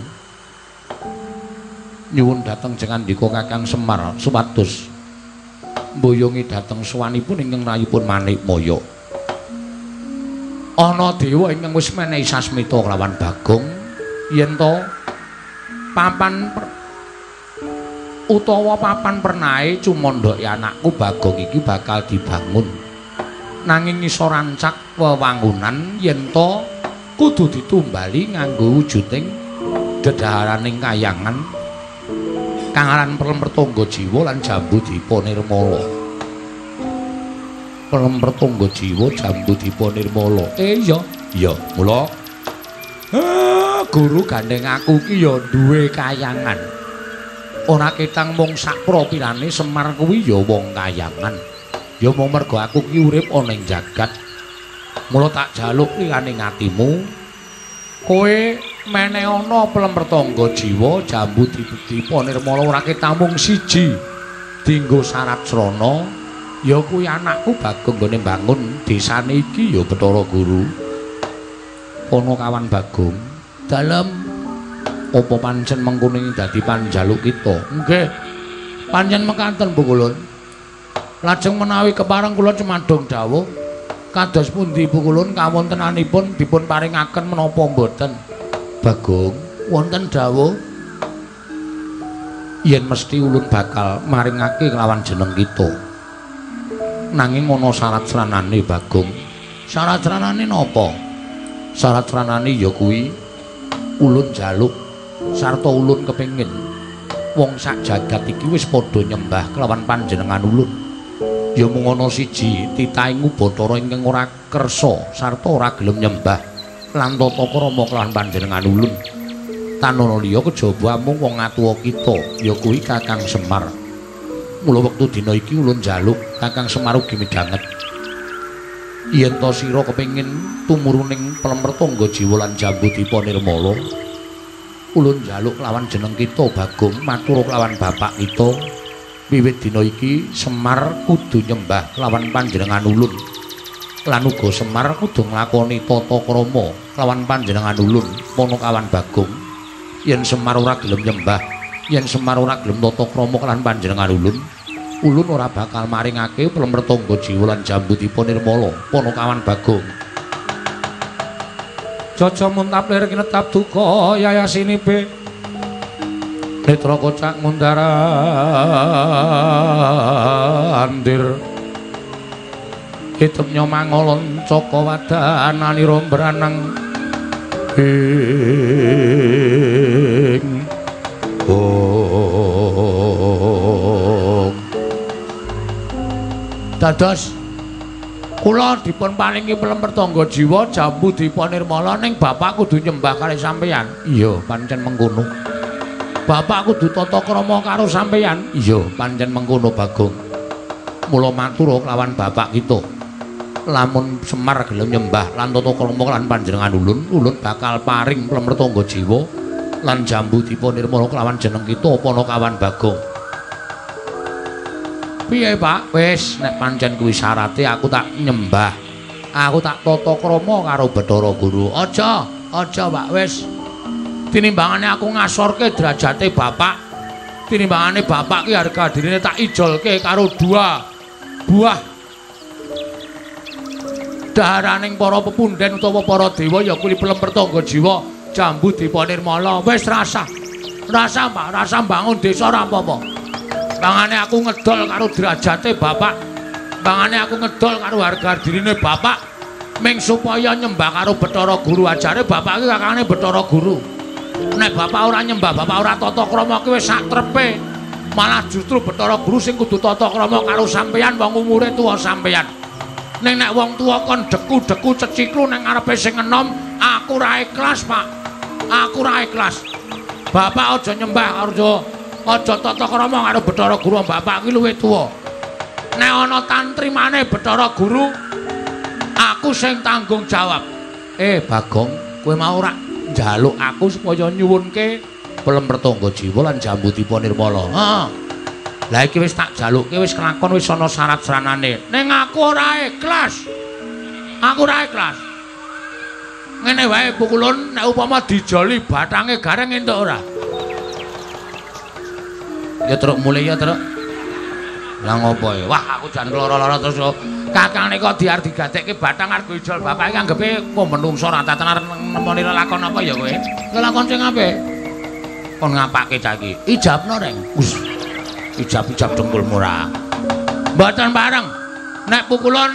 nyuwun dhateng jengandika Kakang Semar supados mboyongi dhateng suwanipun ingkang rayipun Manikmaya. Ana dewa ingkang wis menehi sasmita kelawan Bagong yen to papan pernahe cumondoke anakku Bagong iki bakal dibangun. Nanging iso rancak wewangunan yen to kudu ditumbali nganggo wujuding dedaharaning kayangan kang aran Pelempertangga Jiwa lan Jambudipa Nirmala. Pelempertangga Jiwa Jambudipa Nirmala. Iya, mula guru gandeng aku ki ya duwe kayangan. Ora ketang mung sak propirane Semar kuwi ya wong kayangan. Ya mung mergo aku ki urip ana ing jagat. Mula tak jaluk liyane ngatimu kowe meneh ana Pelempertangga Jiwa Jambudipa Nirmala ora ketang mung siji dienggo syarat srana ya kuwi anakku Bagong nggone bangun desane iki ya Bathara Guru. Panakawan Bagong dalem apa pancen mengkono dadi panjaluk kita? Nggih. Pancen mekaten Pukulun. Lajeng menawi kepareng kula cumadung dawuh kados pundi Pukulun kawontenanipun dipun paringaken menapa mboten? Bagong, wonten dawuh yen mesti ulun bakal maringake kelawan jeneng kita. Nanging ana syarat-syaratane Bagong. Syarat-syaratane napa? Syarat-syaratane ya kuwi ulun jaluk sarta ulun kepengin wong sak jagat iki wis padha nyembah kelawan panjenengan ulun. Ya mung ana siji titahing Bathara ingkang ora kersa sarta ora gelem nyembah lan tata krama kelawan panjenengan ulun. Tanana liya kejaba mung wong atuwa kita ya kuwi Kakang Semar. Mula wektu dina iki ulun jaluk Kakang Semar ugi midhanget. Yen to sira kepengin tumuruning Pelempertangga Jiwa lan Jambudipa Nirmala, ulun njaluk lawan jeneng kita Bagong matur lawan bapak kita. Wiwit dina iki Semar kudu nyembah lawan panjenengan ulun. lan uga Semar kudu nglakoni tata krama kelawan panjenengan ulun Ponokawan Bagong. Yen Semar ora gelem nyembah, yen Semar ora gelem tata krama kelawan panjenengan ulun ora bakal maringake Plemrtangga Jiwa lan Jambudipun Nirmala Ponokawan Bagong. Jaja muntap lir kinetap duka yayasinipe netra kocak mundarandir hidup nyomangolon coko wadanani rombranang ing dados kula dipun paringi Plemrtangga Jiwa Jambudipun Nirmala ning bapak kudu nyembah kalih sampeyan. Iya, pancen mengkono. Bapak kudu tata krama karo sampeyan. Iya, pancen mengkono Bagong. Mula matur kelawan bapak kita. Lamun Semar gelem nyembah lan tata krama lan panjenengan ulun bakal paring Plemrtangga Jiwa lan Jambudipun Nirmala kelawan jeneng kita Ponokawan Bagong. Piye Pak? Wis nek pancen kuwi syarate aku tak nyembah. Aku tak tata krama karo Bathara Guru. Aja Pak, wis. Tinimbangane aku ngasorke derajate bapak. Tinimbangane bapak ki harga dirine tak ijolke karo 2 buah daharaning para pepunden utawa para dewa ya kuwi Plemrtangga Jiwa Jambudipun Nirmala. Wis rasa Pak, rasa bangun desa ora apa-apa. Bangane aku ngedol karo derajate bapak. Bangane aku ngedol karo harga dirine bapak. Ming supaya nyembah karo Bathara Guru ajare bapak iki kakangane Bathara Guru. Nek bapak ora nyembah, bapak ora tata krama ki wis sak trepe. Malah justru Bathara Guru sing kudu tata krama karo sampeyan wong umure tuwa sampeyan. Ning nek wong tuwa kon deku-deku ceciklu ning ngarepe sing enom, aku ora ikhlas, Pak. Aku ora ikhlas. Bapak aja nyembah aja tata krama karo Bathara Guru, bapak ki luwih tuwa. Nek ana tantrimane Bathara Guru, aku sing tanggung jawab. Bagong, kowe mau ora njaluk aku supaya nyuwunke Plemrtangga Jiwa lan Jambudipun Nirmala. Heeh. Lah iki wis tak jalukke wis kelakon wis ana syarat-syaratane. Ning aku ora ikhlas. Aku ora ikhlas. Ngene wae pukulun nek upama dijoli bathange gareng entuk ora? Ya truk mulih ya truk. Lah ngopo ya? Wah aku jan keloro-loro terus kakang nika diar digatekke bathang arep ijol bapak iki anggepe kok menungso ra tenar nemoni lelakon apa ya kowe? Lelakon sing apik. Kon ngapake cah iki? Ijabno reng. Wis. Ijab-ijab dengkulmu ra. Mboten bareng. Nek pukulun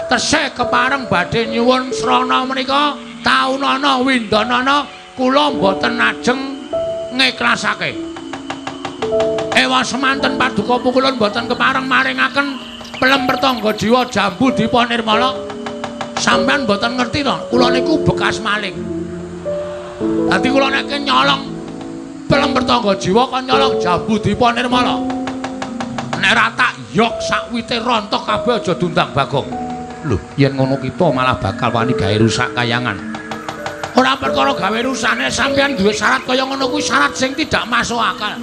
tesih kepareng badhe nyuwun srana menika taunana windanana kula mboten ajeng ngiklasake. Ewa semanten paduka pukulun mboten kepareng maringaken Plemrtangga Jiwa Jambudipun Nirmala. Sampeyan mboten ngerti to, kula niku bekas maling. Dadi kula nek nyolong Plemrtangga Jiwa kon nyolong Jambudipun Nirmala. Nek ra tak yok sakwite rontok kabeh aja dundang Bagong. Lho, yen ngono kita malah bakal wani gawe rusak kayangan. Ora perkara gawe rusane sampeyan duwe syarat kaya ngono kuwi syarat sing tidak masuk akal.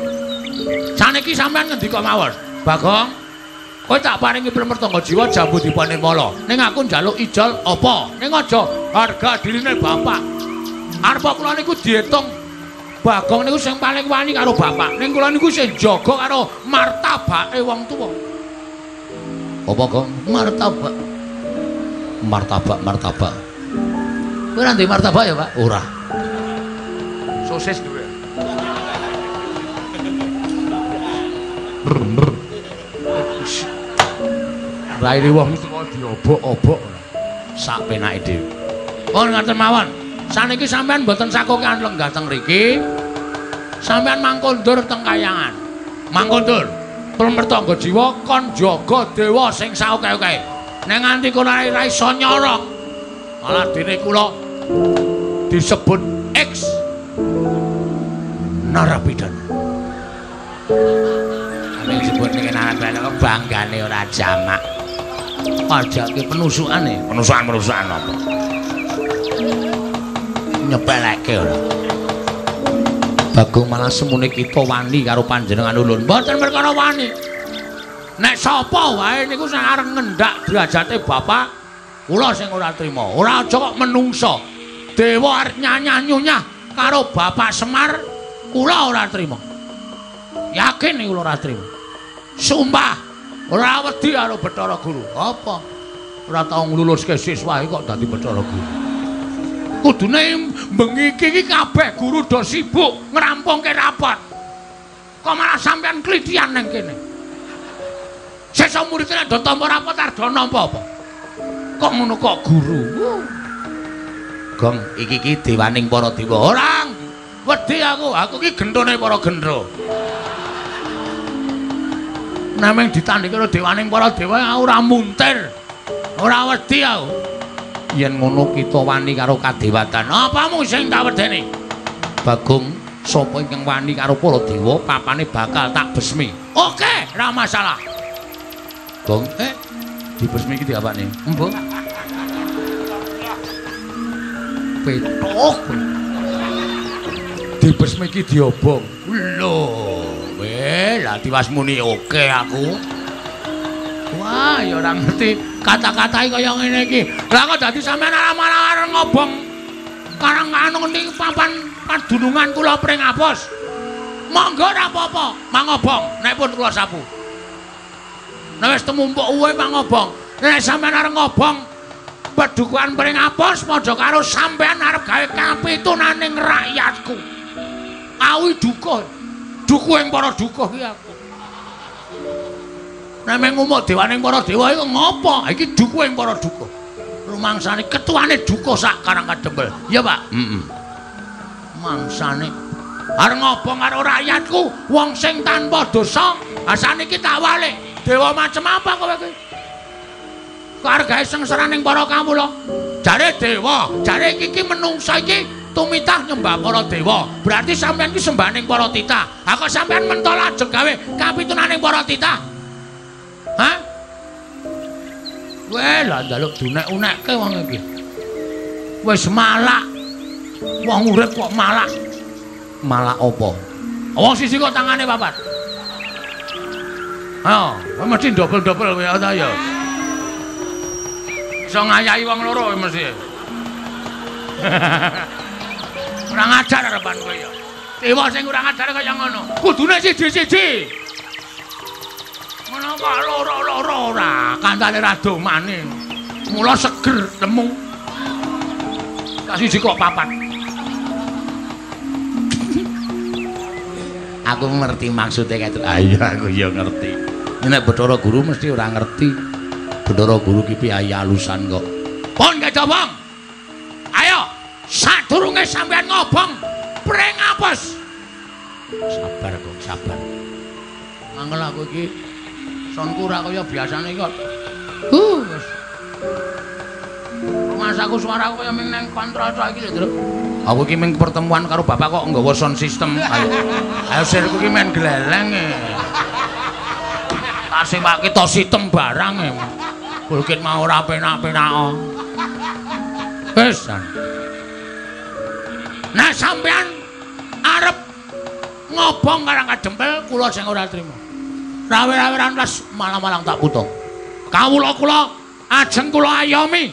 Saniki sampeyan ngendika mawon, Bagong, kowe tak paringi Plemrtangga Jiwa Jambudipun Nirmala. Ning aku njaluk ijol apa? Ning aja harga dirine bapak. Arep kula niku diitung Bagong niku sing paling wani karo bapak. Ning kula niku sing jaga karo martabake wong tuwa. Apa, Gong? Martabak. Martabak. Kowe ora ndek martabak ya, Pak? Ora. Sosis duwe. Raine wong tuwa diobok-obok sak penake dhewe. Pun ngaten mawon. Saniki sampean mboten sakokan lenggah teng mriki. Sampean mangkondur teng kayangan. Mangkondur. Plemrtangga Jiwa kon jaga dewa sing saoke-oke. Nek nganti kula ora iso nyorong, malah dene kula disebut X narapidana. Nek disebut ning narapidana banggane ora jamak. Aja ki penusukane, penusukan apa? Nyepeleke ora. Bagong malah semune kita wani karo panjenengan ulun. Mboten perkara wani. Nek sapa wae niku sing arep ngendhak derajate bapak, Kula sing ora trima. Ora aja kok menungso. Dewa arep nyanyah-nyunyah karo Bapak Semar, kula ora trima. Yakin iki kula ora trima. Sumpah ora wedi karo Bathara Guru. Apa? Ora tau ngluluske siswa kok dadi Bathara Guru. Kudune bengi iki kabeh guru do sibuk ngrampungke rapot. Kok malah sampean klitian nang kene. Sesuk murid nek do tampa rapot arep do nampa apa? Kok ngono kok guru? Gong iki dewaning para dewa. Orang wedi aku iki gendone para gendro. Nameng ditandhiki karo dewaning para dewa ora muntir. Ora wedi aku. Yen ngono kita wani karo kadewatan. Apamu sing tak wedeni? Bagong, sapa ingkang wani karo para dewa, papane bakal tak besmi. Oke, ora masalah. Gong, dibesmi iki diapane? Embo. Petok. Dibesmi iki diobong. Lho, lah diwas muni oke aku. Wah, ya ora ngerti kata-kata kaya ngene iki. Lah kok dadi sampean malah ngobong karang anu ning papan padunungan kula pring apus. Monggo ora apa-apa, mangobong nek pun kula sapu. Nek wis temumpuk uwe mangobong. Nek sampean arep ngobong padukuhan pring apus padha karo sampean arep gawe kapitunaning rakyatku. Awi duka. Dukuhing para dukuh iki aku. Nek ngomong dewaning para dewa iku ngopo? Iki dukuhing para dukuh. Rumangsane ketuane dukuh sak Karangkadempel. Iya, Pak? Heeh. Mangsane arep ngobong karo rakyatku, wong sing tanpa dosa, asane iki tak walik. Dewa macem apa kowe iki? Kok arep gawe sengsaraning para kawula? Jare dewa, jare iki menungsa iki tumitah nyembah para dewa. Berarti sampean iki sembahaning para titah. Ha kok sampean mentol ajeng gawe kapitunaning para titah? Hah? Weh, lah njaluk dunek-unekke wong iki. Wis malak. Wong urip kok malak. Malak apa? Wong siji kok tangane papat. Ayo, mesti dobel-dobel kowe ta ya. Iso ngayahi wong loro mesti. Ora ngajar arepan kowe ya. Dewa sing ora ngajar kaya ngono. Kudune siji-siji. Ngono kok loro-loro ora, kancane ra domane. Mula seger temu. Kasih kok papat. Aku ngerti maksudnya kayak itu. Ayo aku ya ngerti. Nek Bathara Guru mesti ora ngerti. Bathara Guru ki piye alusan kok. Pon kecobong. Ayo, sadurunge sampean ngobong pring apes. Sabar kok, sabar. Mangkel aku iki sonku ora kaya biasane kok. Wis. Masaku suaraku kaya ming nang kontraca iki lho, Tru. Aku iki ming pertemuan karo bapak kok nggawa sound system. Ayo sirku iki men gleleng e. Tak sewake to sistem barang e. Bulkit mau ora penak-penak. Wis. Nah sampean arep ngobong Karangkadempel kula sing ora trima. Rawe-rawe rantas malang-malang tak putung. Kawula kula ajeng kula ayomi.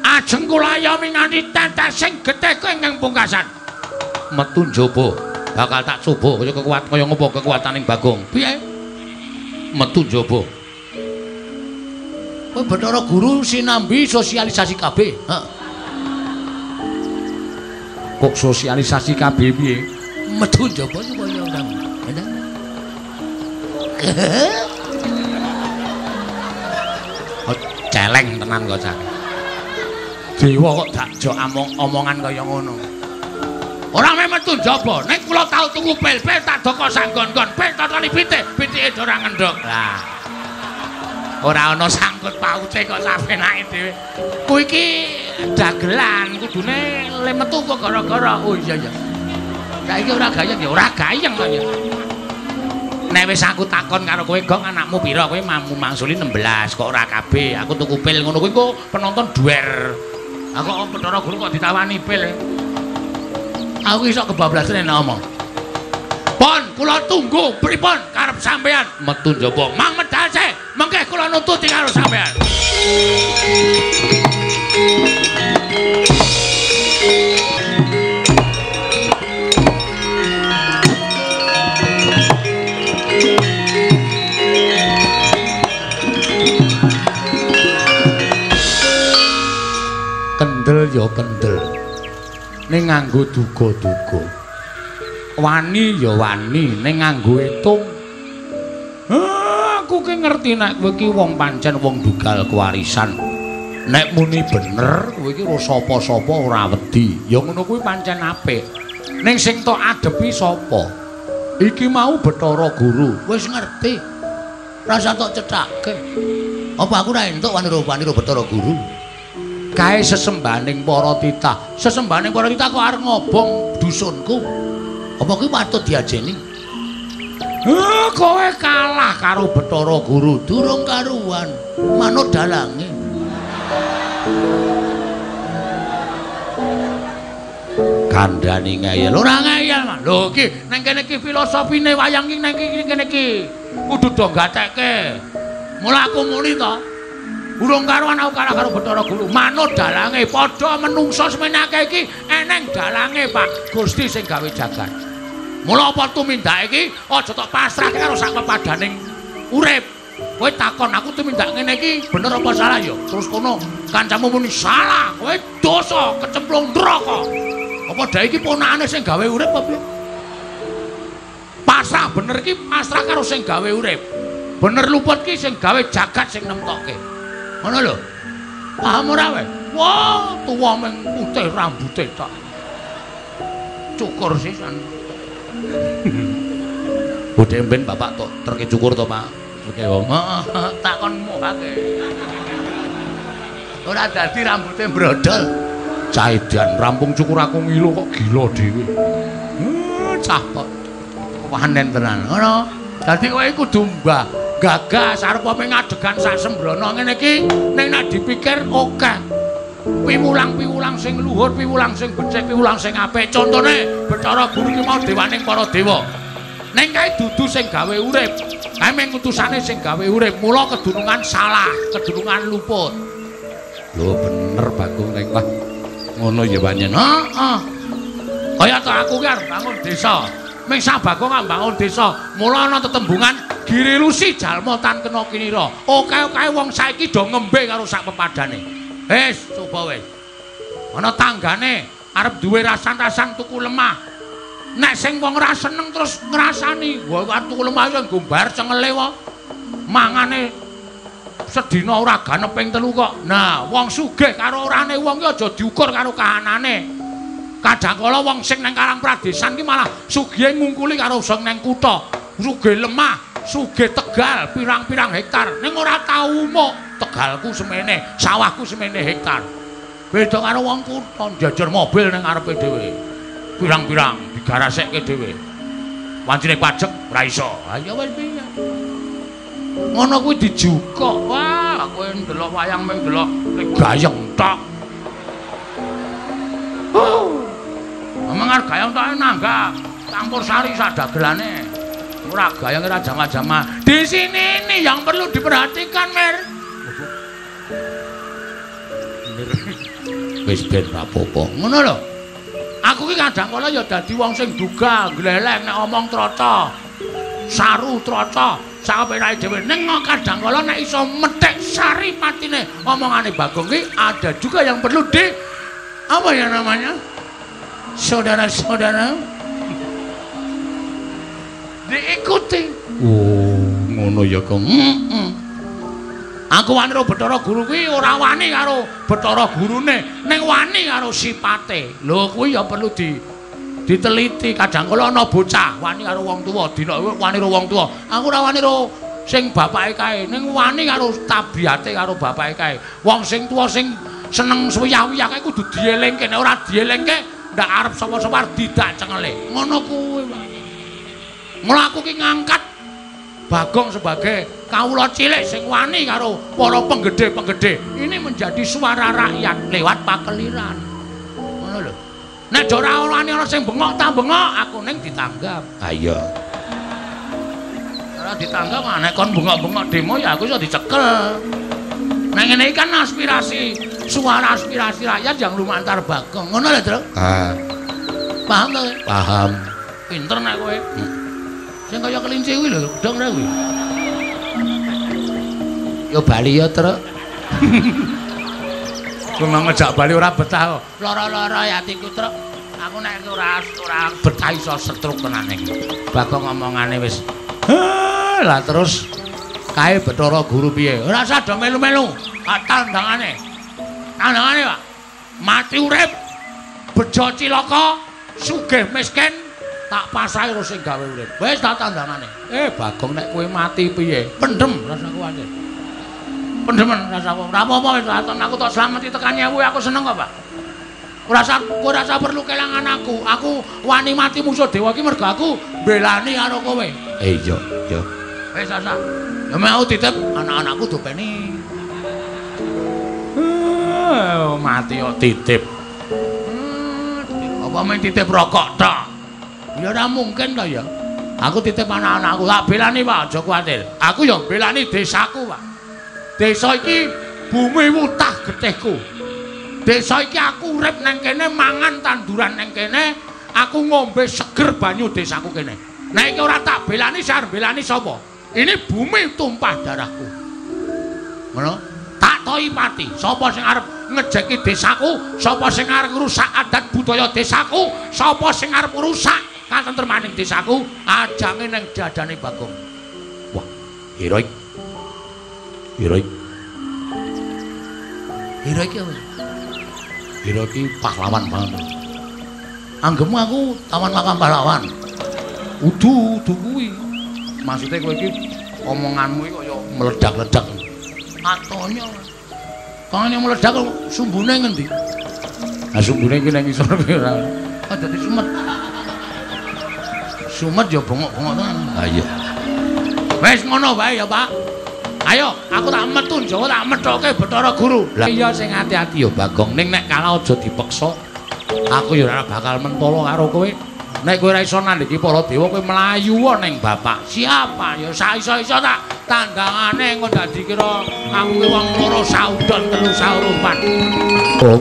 Ajeng kula ayomi nganti tetes sing getih ingkang pungkasan. Metu njaba bakal tak coba kaya ngopo kekuataning Bagong. Piye? Metu njaba. Kowe Bathara Guru sinambi sosialisasi kabeh. Heeh. Kok sosialisasi kabeh piye? Metu njaba supaya undang. Celeng tenan kok Cak. Dewa kok dak jok omongan kaya ngono. Ora metu njaba, nek kula tau tuku pil-pil tak doko sanggon-gon, pil totoni pitike ora ngendhok. Lah. Ora ana sangkut paute kok sapenake dhewe. Ku iki dagelan, kudune le metu kok gara-gara. Oh iya ya. Saiki ora gayeng ya, ora gayeng kok ya. Nek wis aku takon karo kowe, Gong, anakmu pira? Kowe mangsuli 16, kok ora kabeh. Aku tuku pil ngono kuwi kok penonton duer. Aku kok Bathara Guru kok ditawani pil. Aku iso kebablasan nek ngomong. Pon, kula tunggu pripun karep sampean? Metu njaba. Mang medal sih. Mengke kula nututi karo sampean. kendel ya kendel. Ning nganggo duga-duga. Wani ya wani ning nganggo etung. Aku ki ngerti nek kowe ki wong pancen wong dugal kewarisan. Nek muni bener kowe iki ora sapa-sapa ora wedi. Ya ngono kuwi pancen apik. Ning sing tok adepi sapa? Iki mau Bathara Guru. Wis ngerti. Rasa tok cethake. Apa aku ora entuk wanira Bathara Guru? Kae sesembaning para titah. Sesembaning para titah kok arep ngobong dusunku. Apa kuwi patut diajeni? Kowe kalah karo Bathara Guru, durung karuan, manut dalange. Kandhani ngeyel, ora ngeyel, Mas. Lho iki ning kene iki filosofine wayang iki ning kene iki. Kudu do gatekke. Mula aku muni to. Durung karuan aku kalah karo Bathara Guru, manut dalange. Padha menungso semenake iki eneng dalange, Pak. Gusti sing gawe jagat. Mula apa tumindak iki aja tok pasrahke karo sak pepadaning urip. Kowe takon aku tumindak ngene iki bener apa salah ya? Terus kono kancamu muni salah, kowe dosa kecemplung neraka. Apa dhae iki ponakane sing gawe urip apa piye? Pasrah bener iki pasrah karo sing gawe urip. Bener luput ki sing gawe jagat sing nemtokke. Ngono lho. Paham ora kowe? Wah, tuwa meng putih rambute tok. Cukur sisan. Budhe mben bapak tok terke cukur to, Pak. Oke, wong. Takonmu kake. Ora dadi rambute brodol. Cah edan rampung cukur aku ngilu kok gila dhewe. Cah kok wanen tenan. Ngono. Dadi kowe kudu gagas arep ngadegan sak sembrono ngene iki ning nek dipikir akeh. Piwulang-piwulang sing luhur, piwulang sing becik, piwulang sing apik. Contone Bathara Guru ki mau dewaning para dewa. Ning kae dudu sing gawe urip. Kae mung utusane sing gawe urip. Mula kedunungan salah, kedunungan luput. Lho bener Bagong ning wah. Ngono ya panjen. Heeh. Kaya to aku ki arep bangun desa. Ming sak Bagong mbangun desa. Mula ana tetembungan Giri Lusi jalma tan kena kinira. Oke-oke wong saiki do ngembe karo sak pepadane. Wis, coba wis. Ana tanggane arep duwe rasan-rasan tuku lemah. Nek sing wong ora seneng terus ngrasani, wah arep tuku lemah yo ngombar cengele wae. Mangane sedina ora ganep ping 3 kok. Nah, wong sugih karo orane wong ki aja diukur karo kahanane. Kadang kala wong sing nang Karang Pradesan ki malah sugihe ngungkuli karo sing nang kutha. Sugih lemah, sugih Tegal pirang-pirang hektar. Ning ora tau muk. Tegalku semene, sawahku semene hektar. Beda karo wong kutha njajar mobil ning ngarepe dhewe. Pirang-pirang digarasekke dhewe. Wancine pajek ora iso. Ha ya wis piye. Ngono kuwi dijukok. Wah, kowe ndelok wayang mung ndelok gayeng tok. Mangar gayeng tok nangga campur sari sadagelane. Ora gayeng ora jama-jama. Di sini ini yang perlu diperhatikan, Mer. Wis ben rapopo. Ngono lho. Aku ki kadang kala ya dadi wong sing duga, gleleng nek omong trata. Saru trata, sakepenake dhewe. Ning kadang kala nek iso methek sari patine omongane Bagong ki ada juga yang perlu di apa ya namanya? Saudara-saudara diikuti. Oh, ngono ya, Kang. Aku wani karo Bathara Guru kuwi ora wani karo Bathara Gurune, ning wani karo sipate. Lho kuwi ya perlu diteliti. Kadang kala ana bocah wani karo wong tuwa, dina wani karo wong tuwa. Aku ora wani karo sing bapake kae, ning wani karo tabiate karo bapake kae. Wong sing tuwa sing seneng suwiyah-wiyah kae kudu dielingke, nek ora dielingke ndak arep sapa-sapa didak cengele. Ngono kuwi. Mula aku ki ngangkat Bagong sebagai kawula cilik sing wani karo para penggede-penggede. Ini menjadi suara rakyat lewat pakeliran. Ngono lho. Nek ora wani ana sing bengok ta bengok, aku ning ditanggap. Ha iya. Ora ditanggap nek kon bengok-bengok demo ya aku iso dicekel. Nek ngene iki kan aspirasi, suara aspirasi rakyat yang lumantar Bagong. Ngono lho, Tru? Paham to? Paham. Pinter nek kowe. Sing kaya kelinci kuwi lho, gedhong ra kuwi. Ya bali ya, Truk. Kowe ngejak bali ora betah. Lara-lara ya atiku truk. Aku nek ora betah iso setruk tenan iki. Bagong ngomongane wis. Lah terus kae Bathara Guru piye? Ora usah do melu-melu. Tandangane. Tandangane, Pak. Mati urip. Bejo cilaka, sugih miskin, tak pasahi karo sing gawe urip. Wis tak tandangane. Bagong nek kowe mati piye? Pendem rasa kuwatir. Pendemen rasa apa? Ora apa-apa wis aku tak slameti tekan nyewu aku seneng kok, Pak. Ora usah perlu kelangan aku. Aku wani mati musuh dewa iki mergo aku belani karo kowe. Iya, iya. Wis asa. Ya mau titip anak-anakku dopeni. Mati kok titip. Apa men titip rokok tok? Ya ora mungkin to ya. Aku titip anak-anakku, tak belani, Pak, aja kuwatir. Aku ya belani desaku, Pak. Desa iki bumi wutah getihku. Desa iki aku urip nang kene, mangan tanduran nang kene, aku ngombe seger banyu desaku kene. Nek iki ora tak belani, sar belani sapa? Ini bumi tumpah darahku. Ngono? Tak tohi pati. Sapa sing arep ngejeki desaku? Sapa sing arep ngrusak adat budaya desaku? Sapa sing arep ngrusak katentremaning desaku? Ajange ning dadane Bagong. Wah, heroik. Heroik. Heroik apa? Heroik iki pahlawan banget. Anggemu aku taman makam pahlawan. Udu kuwi. Maksudnya kowe iki omonganmu iki kaya meledak-ledak. Atonya. Kangane meledak sumbune ngendi? Lah sumbune iki nang isor ora. Kok dadi sumet. Sumet ya bongok-bongok tenan. Ha iya. Wis ngono wae ya, Pak. Ayo, aku tak metu Jawa tak methoke Bathara Guru. Lah iya sing ati-ati ya Bagong, ning nek kala aja dipeksa. Aku ya ora bakal mentolo karo kowe. Nek kowe ora iso nandhiki para dewa kowe mlayu ning bapak. Siapa ya saiso-iso tak tandangane engko dadi kira aku ki wong loro saudon telu saurupan. Oh,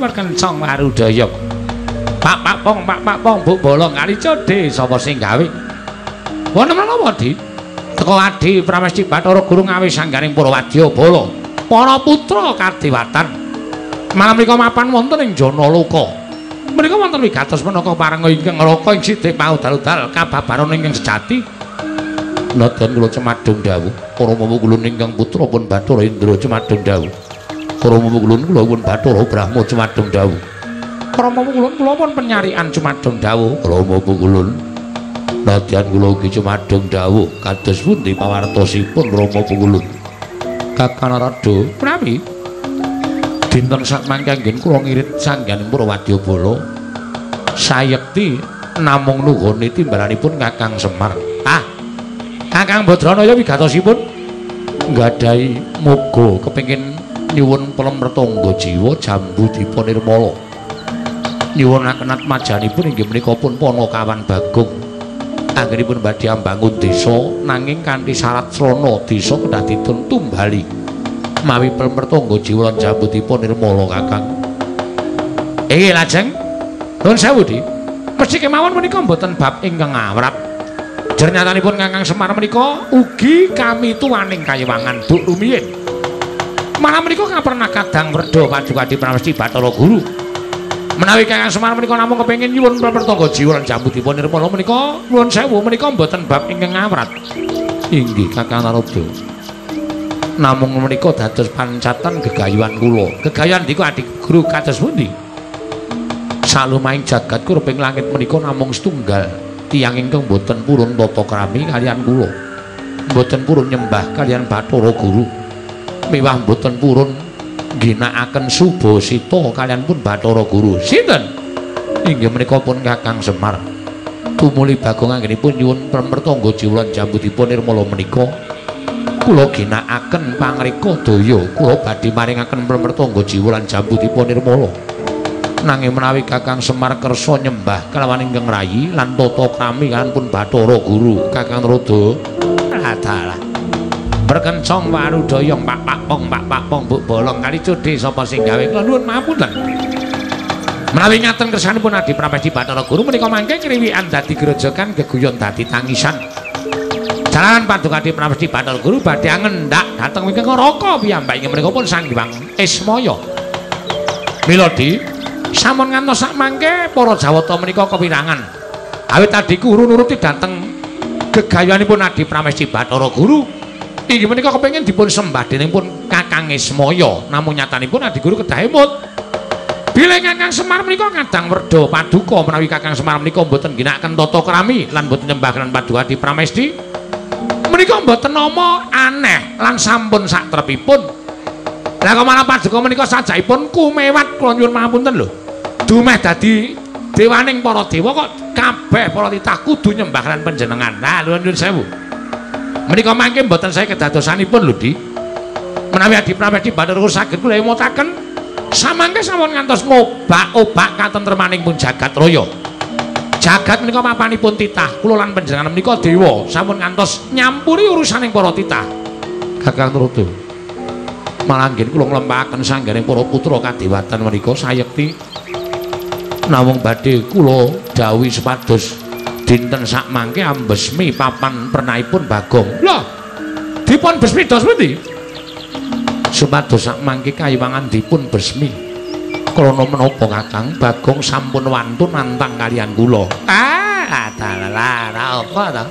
merkencong marudaya. Pak Pong, Bu Bolong kali codhe sapa sing gawe? Wonten menapa, Di? Teko Adi Pramesti Bathara Guru ngawi sanggaring Purwadya Bala. Para putra kadewatan. Malam menika mapan wonten ing Janaloka. Menika wonten wigatos menaka parenga ingkang ngraka ing sithik paudal-udal kababaran ingkang sejati. Nadyan kula cemadhong dawuh, para mawu kula ingkang putra pun Bathara Indra cemadhong dawuh. Para mawu kula pun Bathara Brahma cemadhong dawuh. Para mawu kula pun penyarian cemadhong dawuh. Para mawu kula nadyan kula ugi cemadhong dawuh kados pundi pawartosipun Rama Pukulun. Kakang Narada, prawi? Dinten sakmangke anggen kula ngirit sangganing Purwadya Bala. Sayekti namung nuhune timbalanipun Kakang Semar. Kakang Badranaya wigatosipun nggadahi muga kepengin nyuwun pelemretangga jiwa jambu dipunirmala. Nyuwunaken atmajanipun inggih menika pun Panakawan Bagong. Anggenipun badhe ambangun desa nanging kanthi syarat srana desa kedadipun tumbali mawi pelemretangga jiwa lan jambu dipunirmala Kakang. Inggih lajeng nuwun sewu Di. Mesti kemawon menika mboten bab ingkang awrat. Jernyatanipun Kakang Semar menika ugi kami tuwaning kayewangan duk rumiyin. Malam menika kapernah kadang werda Paduka Pramesti Bathara Guru. Menawi Kakang Semar menika namung kepengin nyuwun pelemretangga jiwa lan jambu dipunirmala menika nuwun sewu menika mboten bab ingkang awrat. Inggih Kakang Narada. Namung menika dados pancatan gegayuhan kula. Gegayuhan niku Adik Guru kados pundi? Salumahing jagat kurping langit menika namung setunggal tiyang ingkang boten purun tata krami kaliyan kula. Boten purun nyembah kaliyan Bathara Guru. Miwah boten purun ginakaken Subasita kaliyan pun Bathara Guru. Sinten? Inggih menika pun Kakang Semar. Tumuli Bagong anggenipun nyuwun pelemretangga jiwa lan jambu dipunirmala menika kula ginakaken pangrika daya kula badhe maringaken pelemretangga jiwa lan jambu dipunirmala. Nanging menawi Kakang Semar kersa nyembah kelawan ingkang rayi lan tata krami kaliyan pun Bathara Guru, Kakang Narada adalah berkencong warudaya Pak Pong Bu Bolong kali codhe sapa sing gawe kula nuwun mapunten. Menawi ngaten kersanipun Adi Pramesti Bathara Guru menika mangke kriwikan dadi grojogan geguyon dadi tangisan. Jalaran Paduka Adi Pramesti Bathara Guru badhe ngendak dhateng ingkang Raka piyambak inggih menika pun Sang Hyang Ismaya. Milodi, sampun ngantos sak mangke para Jawata menika kewirangan. Awit adiku nuruti dhateng gegayanipun Adi Pramesti Bathara Guru. Inggih menika kepengin dipun sembah deningipun Kakang Ismaya. Namung nyatanipun Adi Guru kedah emut. Bilih Kakang Semar menika kadang werda paduka menawi Kakang Semar menika mboten ginakaken tata krami lan mboten nyembah lan paduka Adi Pramesti. Menika mboten nama aneh lan sampun sak trepipun. Lah kok malah paduka menika sajaipun kumewat kula nyuwun pangapunten lho. Dumeh dadi dewaning para dewa kok kabeh para titah kudu nyembah lan panjenengan. Nah, nuwun sewu. Menika mangke mboten saya kedadosanipun lho, Di. Menawi Adi Pramesti Bathara Guru saged kula emutaken samangke sampun ngantos ngobak-obak katentremaning pun jagat raya. Jagat menika papanipun titah, kula lan panjenengan menika dewa, sampun ngantos nyampuri urusaning para titah. Kakang Trutu. Malah nggih kula nglempahaken sanggaring para putra kadewatan menika sayekti. Namung badhe kula dawuhi supados dinten sak mangke ambesmi papan pernahipun Bagong. Lho, dipun besmi dos pundi? Supados sak mangke kayiwangan dipun besmi. Krana menapa Kakang Bagong sampun wantun nantang kaliyan kula. Ora apa ta?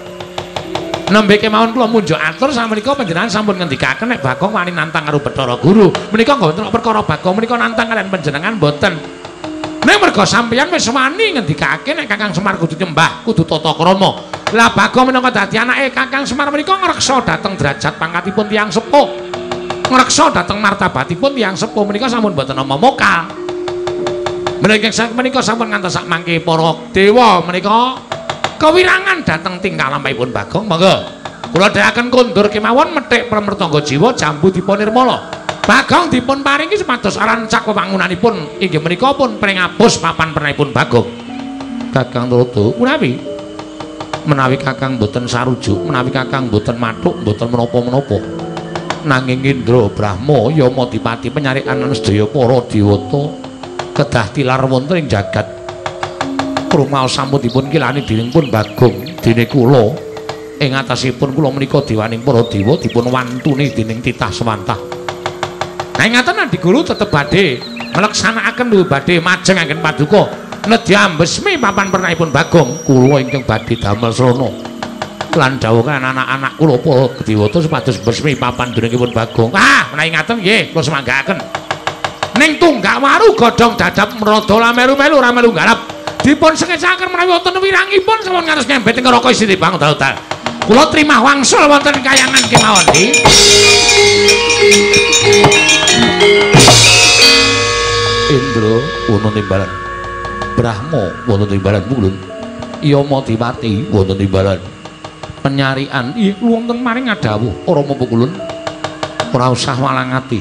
Nembe kemawon kula munjuk atur samenika panjenengan sampun ngendikaken nek Bagong wani nantang karo Bathara Guru. Menika mboten perkara Bagong menika nantang kaliyan panjenengan mboten. Nek merga sampeyan wis wani ngendikake nek Kakang Semar kudu nyembah, kudu tata krama. Lah Bagong menika dadi anake Kakang Semar menika ngreksa dhateng derajat pangkatipun tiyang sepuh. Ngreksa dhateng martabatipun tiyang sepuh menika sampun boten nama mokal. Menika sampun ngantos sak mangke para dewa menika kewirangan dhateng tingkah lampahipun Bagong. Monggo kula dhereaken kondur kemawon methik pramertangga jiwa jambu dipun nirmala. Bagong dipun paringi supados arancak wewangunanipun inggih menika pun pringapus papan pernahipun Bagong. Kakang Trutu, menawi Kakang boten sarujuk, menawi Kakang boten mathuk, boten menapa-menapa. Nanging Indra Brahma, Yama Dipati penyarikan sedaya para dewata kedah tilar wonten ing jagat. Rumaos sampun dipun kilani dening pun Bagong, dene kula ing atasipun kula menika dewaning para dewa dipun wantuni dening titah swantah. Nah ngaten Adi Guru tetep badhe ngleksanakaken lho badhe majengaken paduka nedhi ambesmi papan pernahipun Bagong kula ingkang badhe damel srana lan dawuhan anak-anak kula para dewata supados besmi papan dunungipun Bagong. Menawi ngaten nggih kula semanggaaken. Ning tunggak waru godhong dadap mrada lameru-melu ora melu garap. Dipun sengesaken menawi wonten wirangipun sampun ngantos ngembet ing neraka isine bang dal-dal. Kula trimah wangsul wonten kayangan kemawon iki. Indra wonten timbalan, Brahma wonten timbalan mulun, Yama Dipati wonten timbalan. Penyarian iki wonten maring adawuh ora mumpu kulun. Ora usah walang ati.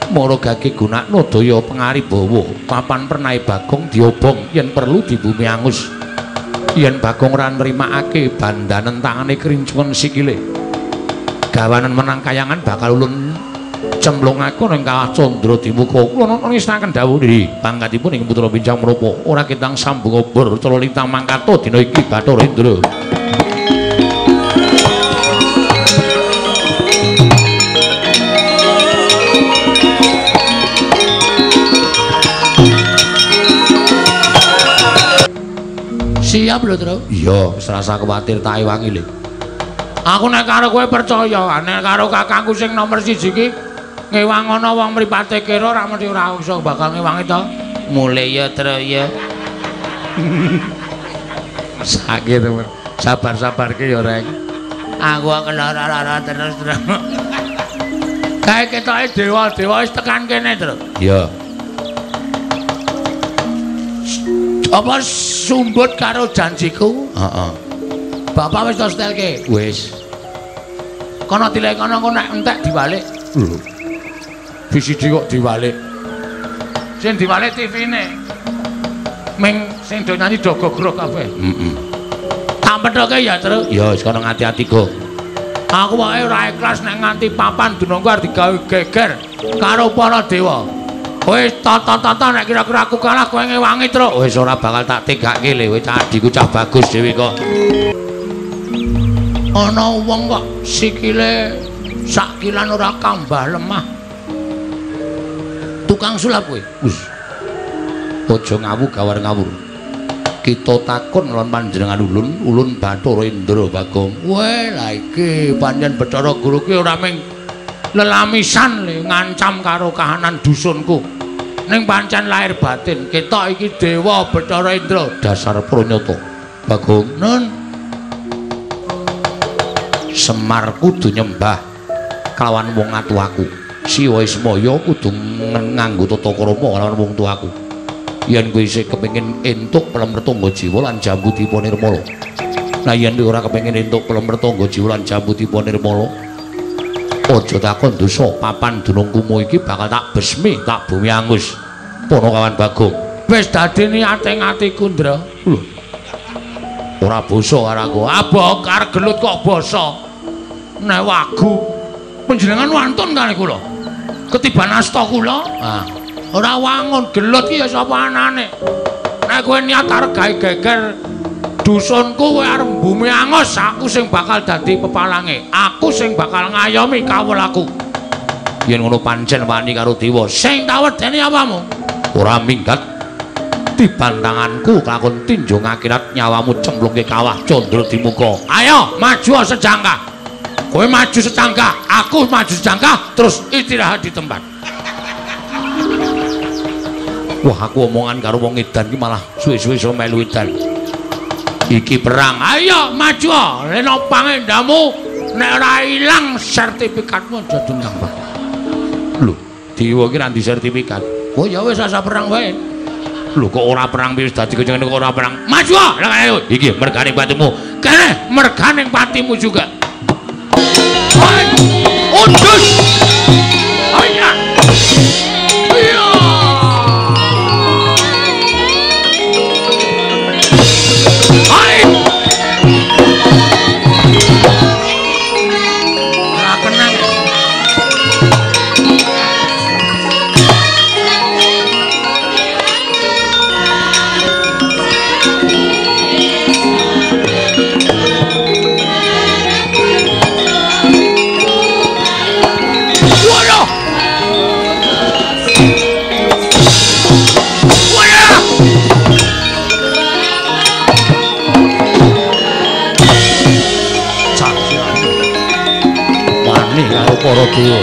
Mara gage gunakna daya pangaribawa, papan pernahe Bagong diobong yen perlu di bumi angus. Yen Bagong ora nrimakake bandanen tangane kerincungan sikile. Gawanen menang kayangan bakal ulun cemplungake ning kawah Candra Dimuka. Kula nistakaken dawuh niki pangkatipun ing putra pincang menapa ora kitang sambung obor cala lintang mangkato dina iki Bathara Indra. Siap lho, Tru? Iya, wis rasa kuwatir tak ewangi lho. Aku nek karo kowe percaya, nek karo kakangku sing nomor 1 iki ngewang ana wong mripate kira ora mesti ora iso bakal ngewangi to. Mulih ya, Tru ya. Sakit temen. Sabar-sabarke ya, Reng. Aku kena ora terus. Kae ketoke dewa-dewa wis tekan kene, Tru. Iya. Apa sumbut karo janjiku? Heeh. Bapak wis to setelke? Wis. Kono dilek kono engko nek entek diwalik. Lho. VCD kok diwalik. Sing diwalik TV-ne. Ming sing do nyanyi do gogrok kabeh. Heeh. Tak pethoke ya, Tru. Ya wis kono ngati-ati go. Aku wae ora ikhlas nek nganti papan dunungku arep digawe geger karo para dewa. Wis tata-tata nek kira-kira aku kalah kowe ngewangi Truk. Wis ora bakal tak tegake le, wis adiku cah bagus dhewe kok. Ana wong kok sikile sak kilan ora kambah lemah. tukang sulap kowe. Wis. Aja ngawu gawar ngawur. Kita takon lawan panjenengan ulun Bathara Indra Bagong. Weh, la iki pancen Bathara Guru ki ora mung lelamisan le ngancam karo kahanan dusunku. Ning pancen lahir batin ketok iki dewa Bathara Indra dasar pranyata. Bagong, nun. Semar kudu nyembah kelawan wong atuaku. Siwa Ismaya kudu nganggo tata krama kelawan wong tuaku. Yen kowe isih kepengin entuk Pelemrtangga Jiwa lan Jambudipun Nirmala. Lah yen ora kepengin entuk Pelemrtangga Jiwa lan Jambudipun Nirmala, aja takon dosa. Papan dunungkumu iki bakal tak besmi, tak bumi angus. Pono kawan Bagong. Wis dadi niating atiku, Ndra. Lho. Ora basa karo aku. Abokar gelut kok basa. Nek wagu panjenengan wantun kali kula. Ketiban asta kula. Ah. Ora wangun gelut ki ya sapa anane. Nek kowe niat arep gawe geger dusunku kowe arep bumi angus, aku sing bakal dadi pepalange. Aku sing bakal ngayomi kawulaku. Yen ngono pancen wani karo dewa, sing tak wedeni apamu? Ora minggat dibantanganku kakon tinjung akhirat nyawamu cemplungke kawah candra dimuka. Ayo maju sejangkah. Kowe maju sejangkah, aku maju sejangkah, terus istirahat di tempat. Wah, aku omongan karo wong edan ki malah suwe-suwe iso melu edan. Iki perang. Ayo maju. Rena pangendamu nek ora ilang sertifikatmu aja dendang, Pak. Lho, dewa ki ra ndi sertifikat. Oh ya wis asa perang wae. Lho kok ora perang wis dadi kok ora perang. Maju. Lah ayo iki merganing patimu. Kene merganing patimu juga. Hai, undus. Ayo. Para dewa.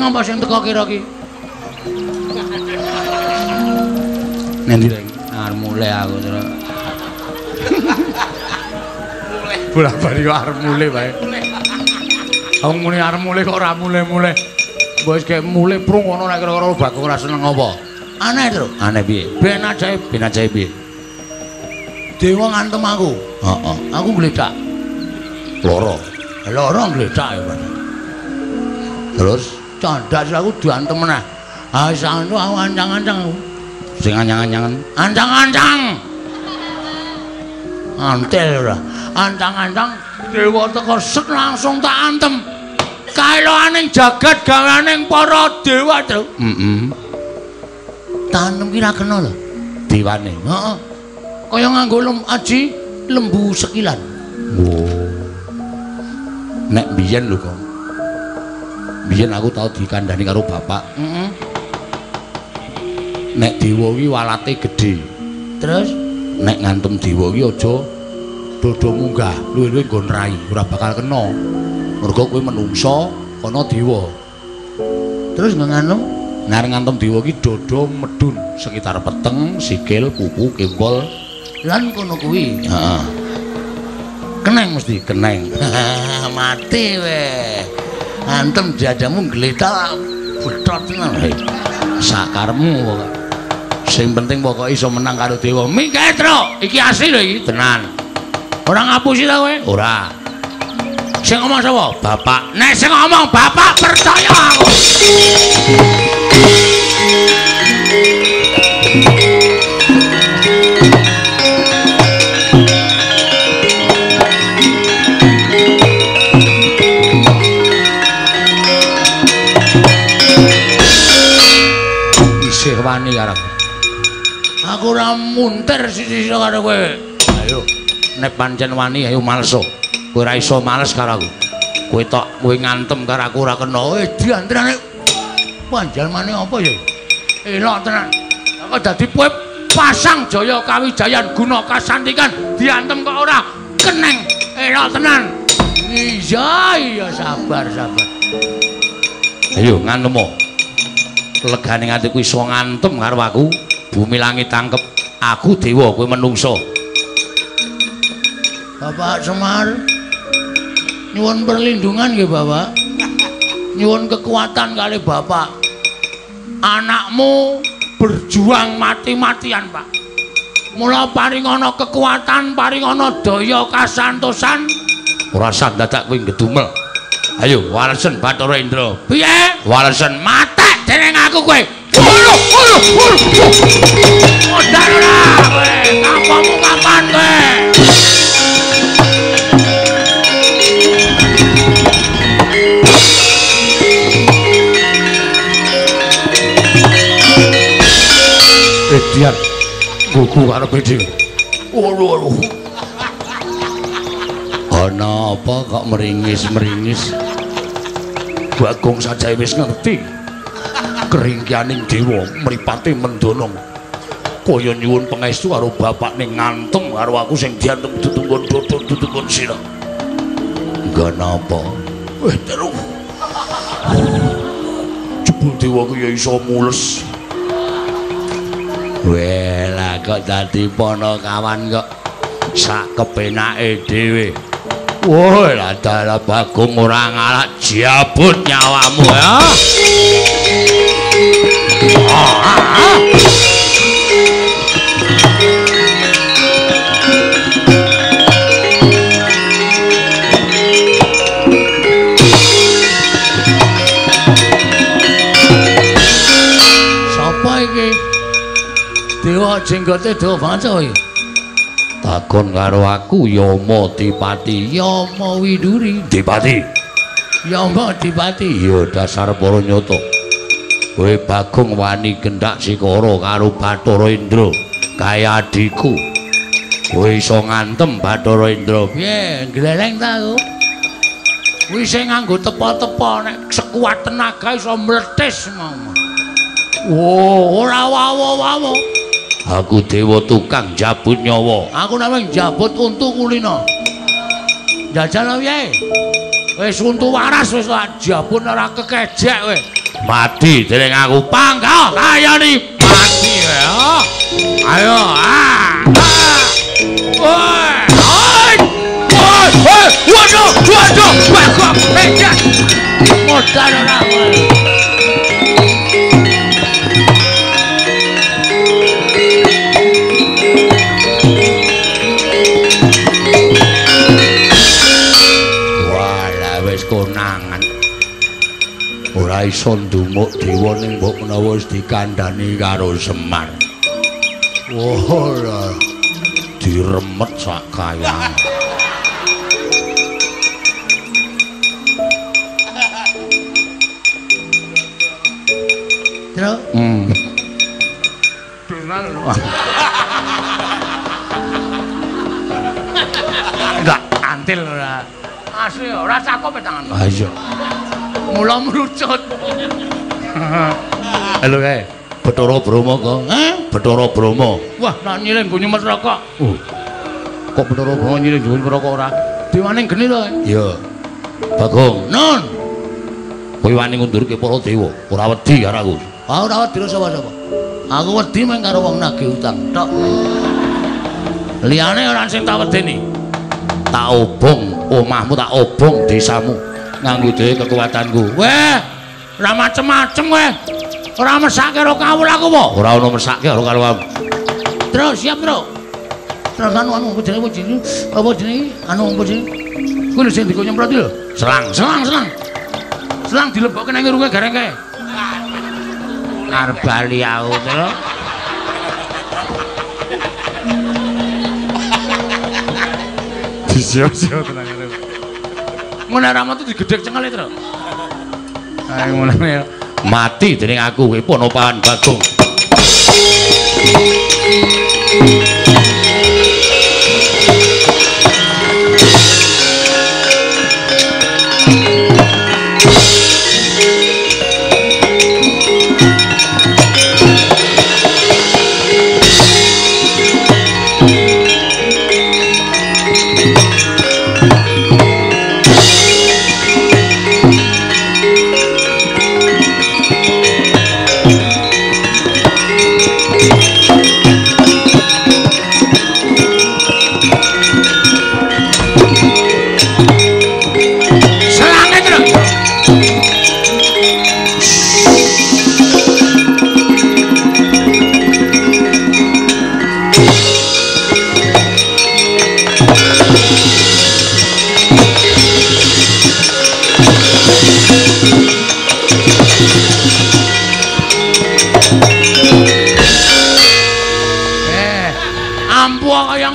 Ngapa sing teko kira ki? Nendi lagi? Arep mulai aku terus. Mulai. Bola-bali kok arep mulai bae. Aku muni arep mulai kok ora mulai-mulai. Wis kaya mulai prung ngono nek kira-kira Bagong ora seneng apa? Aneh to. Aneh piye? Ben ajae piye? Dewa ngantem aku. Heeh. Aku gledak. Loro gledak ya, Pak. Terus candak aku diantem meneh. Ha sanu aku ancang-ancang aku. Sing ancang-ancangan. Ancang-ancang. Antel ora. Ancang-ancang dewa teko set langsung tak antem. Kaeloaning jagat gawaning para dewa, Tru. Tanem ki ra kena lho. Dewane. Heeh. Kaya nganggo aji lembu sekilan. Oh. Nek biyen lho kok. Biyen aku tau dikandhani karo bapak. Nek dewa ki walate gedhe. Terus nek ngantem dewa ki aja dodo munggah, luwih-luwih nggon rai, ora bakal kena. Mergo kowe menungsa, ana dewa. Terus ngantem Nar ngantem dewa ki dada medun sekitar peteng, sikil, pupu, kempol lan kono kuwi. Heeh. Keneng mesti keneng. Mati weh. Antem jadamu gletak betot tenan. Sakarepmu pokoke. Sing penting pokoke iso menang karo dewa. Minggae, Tru. Iki asli lho iki, tenan. Ora ngapusi ta kowe? Ora. Sing ngomong sapa? Bapak. Nek sing ngomong bapak percaya aku. Isih wani karo aku ora muntir sisi karo kowe. Ayo, nek pancen wani ayo malso. Kowe ora iso males karo aku. Kowe tok kowe ngantem karo aku ora kena. Diantrane panjalmane apa ya? Elok tenan. Aku dadi kowe pasang Jaya Kawijayan guna kasantikan diantem kok ora keneng. Elok tenan. Iya sabar. Ayo ngantemo. Legane atiku iso ngantem karo aku. Bumi langit tangkep. Aku dewa kowe menungso. Bapak Semar nyuwun perlindungan nggih Bapak. Nyuwun kekuatan kali Bapak. Anakmu berjuang mati-matian, Pak. Mula paringana kekuatan, paringana daya kasantosan. Ora usah dadak kowe gedumel. Ayo, Walesen Bathara Indra. Piye? Walesen matek dening aku kowe. Waduh. Modal ora kowe. Kapamu kapan kowe? Dian gugu karo bedhe. Waduh. Ana apa kok meringis-meringis? Bagong sajae wis ngerti. Keringkianing dewa mripate mendonong. Kaya nyuwun pangestu karo bapak ning ngantem karo aku sing diantem tutunggon dodot tutunggon sira. Enggak napa. Terus. Jebul dewa ku ya iso mules. Wela kok dadi ponokawan kok sak kepenake dhewe. Woi, lah Bagong ora ngalah jabut nyawamu ya. Sapa iki? Dewa jenggote dewa Panca iki. Takon karo aku Yama Dipati, Yama Widuri. Dipati. Yama Dipati. Ya dasar para nyata. Kowe Bagong wani gendak sikara karo Bathara Indra, kaya adikku. Kowe iso ngantem Bathara Indra. Piye, gleleng ta aku? Kuwi sing nganggo tepa-tepa nek sekuat tenaga iso mletis mau. Wo, ora wawo-wawo. Aku dewa tukang jabut nyawa. Aku namanya jabut untu kulino. Jajal piye? Wis untu waras wis jabut ora kekejek kowe. Mati dening aku pangga kayane mati ya. Ayo Waduh, Bagong pejat. Modal ora kowe. Konangan ora iso ndumuk dewa ning mbok menawa wis dikandhani karo Semar. Ora diremet sak kayang. Terus? Donal. Enggak antil ora. Asli ora cakep tangan. Ha iya. Mula mlucut. Halo kae. Bathara Brahma kok. Bathara Brahma. Wah, nak nyiling go nyumet rokok. Kok Bathara Brahma nyiling go rokok ora? Dewaning geni to. Iya. Bagong, Nun. Kowe wani ngundurke para dewa, ora wedi karo aku. Ora wedi sapa-sapa. Aku wedi mung karo wong nagih utang tok. Liyane ora sing tak wedeni. Tak obong omahmu, tak obong desamu nganggo dhewe kekuatanku. Weh, ora macem-macem kowe. Ora mesake karo kawul aku apa? Ora ono mesake karo kawul. Terus siap, Tru. Terus anu apa jenenge? Apa jenenge? Anu apa jenenge? Kuwi lho sing diko nyemprot lho. Selang. Selang dilebokke nang irunge gareng kae. Arep bali aku, Tru. Disio-sio tenan ngene. Mun ramat itu digedhek cengel, Tru. Ayo mulane mati dening aku kowe Ponopahan Bagong.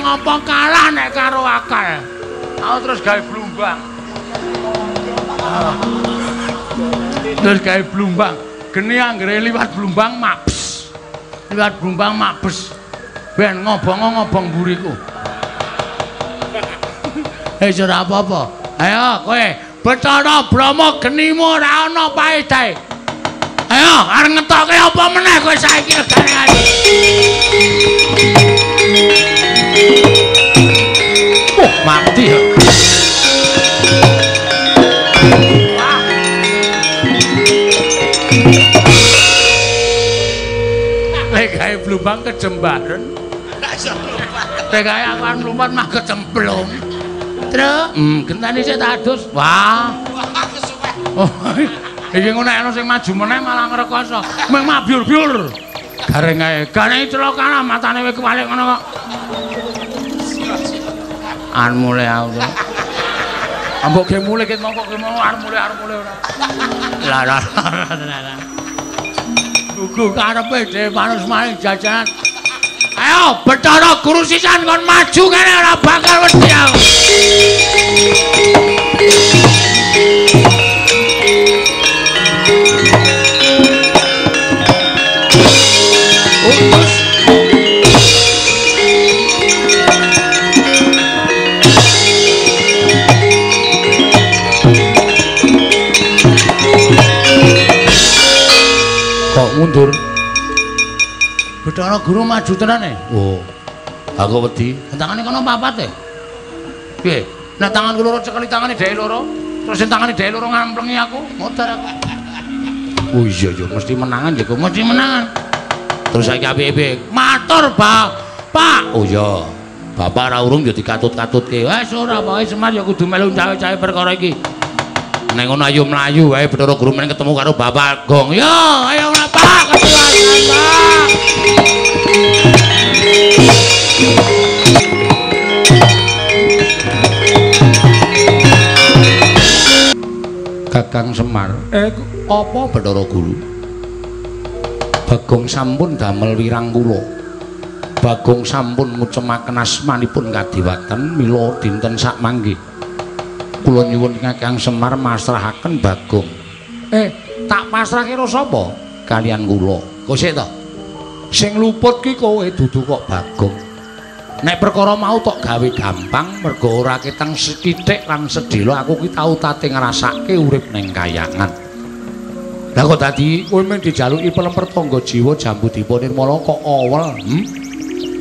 Apa kalah nek karo akal. Aku terus gawe blumbang. Terus gawe blumbang. Geni anggere liwat blumbang mabes. Liwat blumbang mabes. Ben ngobong mburiku. Ora apa-apa. Ayo kowe Bathara Brahma genimu ora ana paedahe. Ayo arep ngetokke apa meneh kowe saiki regane. Mati ya. Lek gawe blumbang kejembaran. Lek gawe awan lumpat mah kecemplung. Truk, gentane sik tak adus. Wah. Oh, iki ngono ana sing maju meneh malah ngrekoso. Mung mabyur-byur. Gareng ae. Gareng celaka matane kowe kewalik ngono kok. Arep mulai aku. Ambok ge mulai ket mongko ge mau arep mulai ora. Lah. Ugu karepe dhewe manus maling jajanan. Ayo Bathara Guru sisan kon maju kene ora bakal wedi aku. Mundur. Bathara Guru maju tenane. Oh. Aku wedi. Tangane kono papat e. Piye? Nek tanganku loro cekeli tangane dhewe loro, terus tangane dhewe loro ngamplengi aku, modar aku. Oh iya yo mesti menangan ya, mesti menangan. Terus saiki apik-apik. Matur, Pak. Oh iya. Bapak ora urung ya dikatut-katutke. Wes ora pokoke Semar ya kudu melu cawe-cawe perkara iki. Nek ngono ayo mlayu wae Bathara Guru meneng ketemu karo Bapak Gong. Yo, ayo ora Pak, ketuan Pak. Kakang Semar, apa Bathara Guru? Bagong sampun damel wirang kula. Bagong sampun ngucemaken asmanipun kadewatan mila dinten sakmangke. Kula nyuwun Kakang Semar masrahaken Bagong. Tak pasrahke karo sapa? Kaliyan kula. Kok sik to? Sing luput ki kowe dudu kok Bagong. Nek perkara mau tok gawe gampang mergo ora ketang sithik lan sedhela aku ki tau tate ngrasake urip ning kayangan. Lah kok dadi kowe men dijaluki pelemper tangga jiwa jambu dipa nirmala kok awel?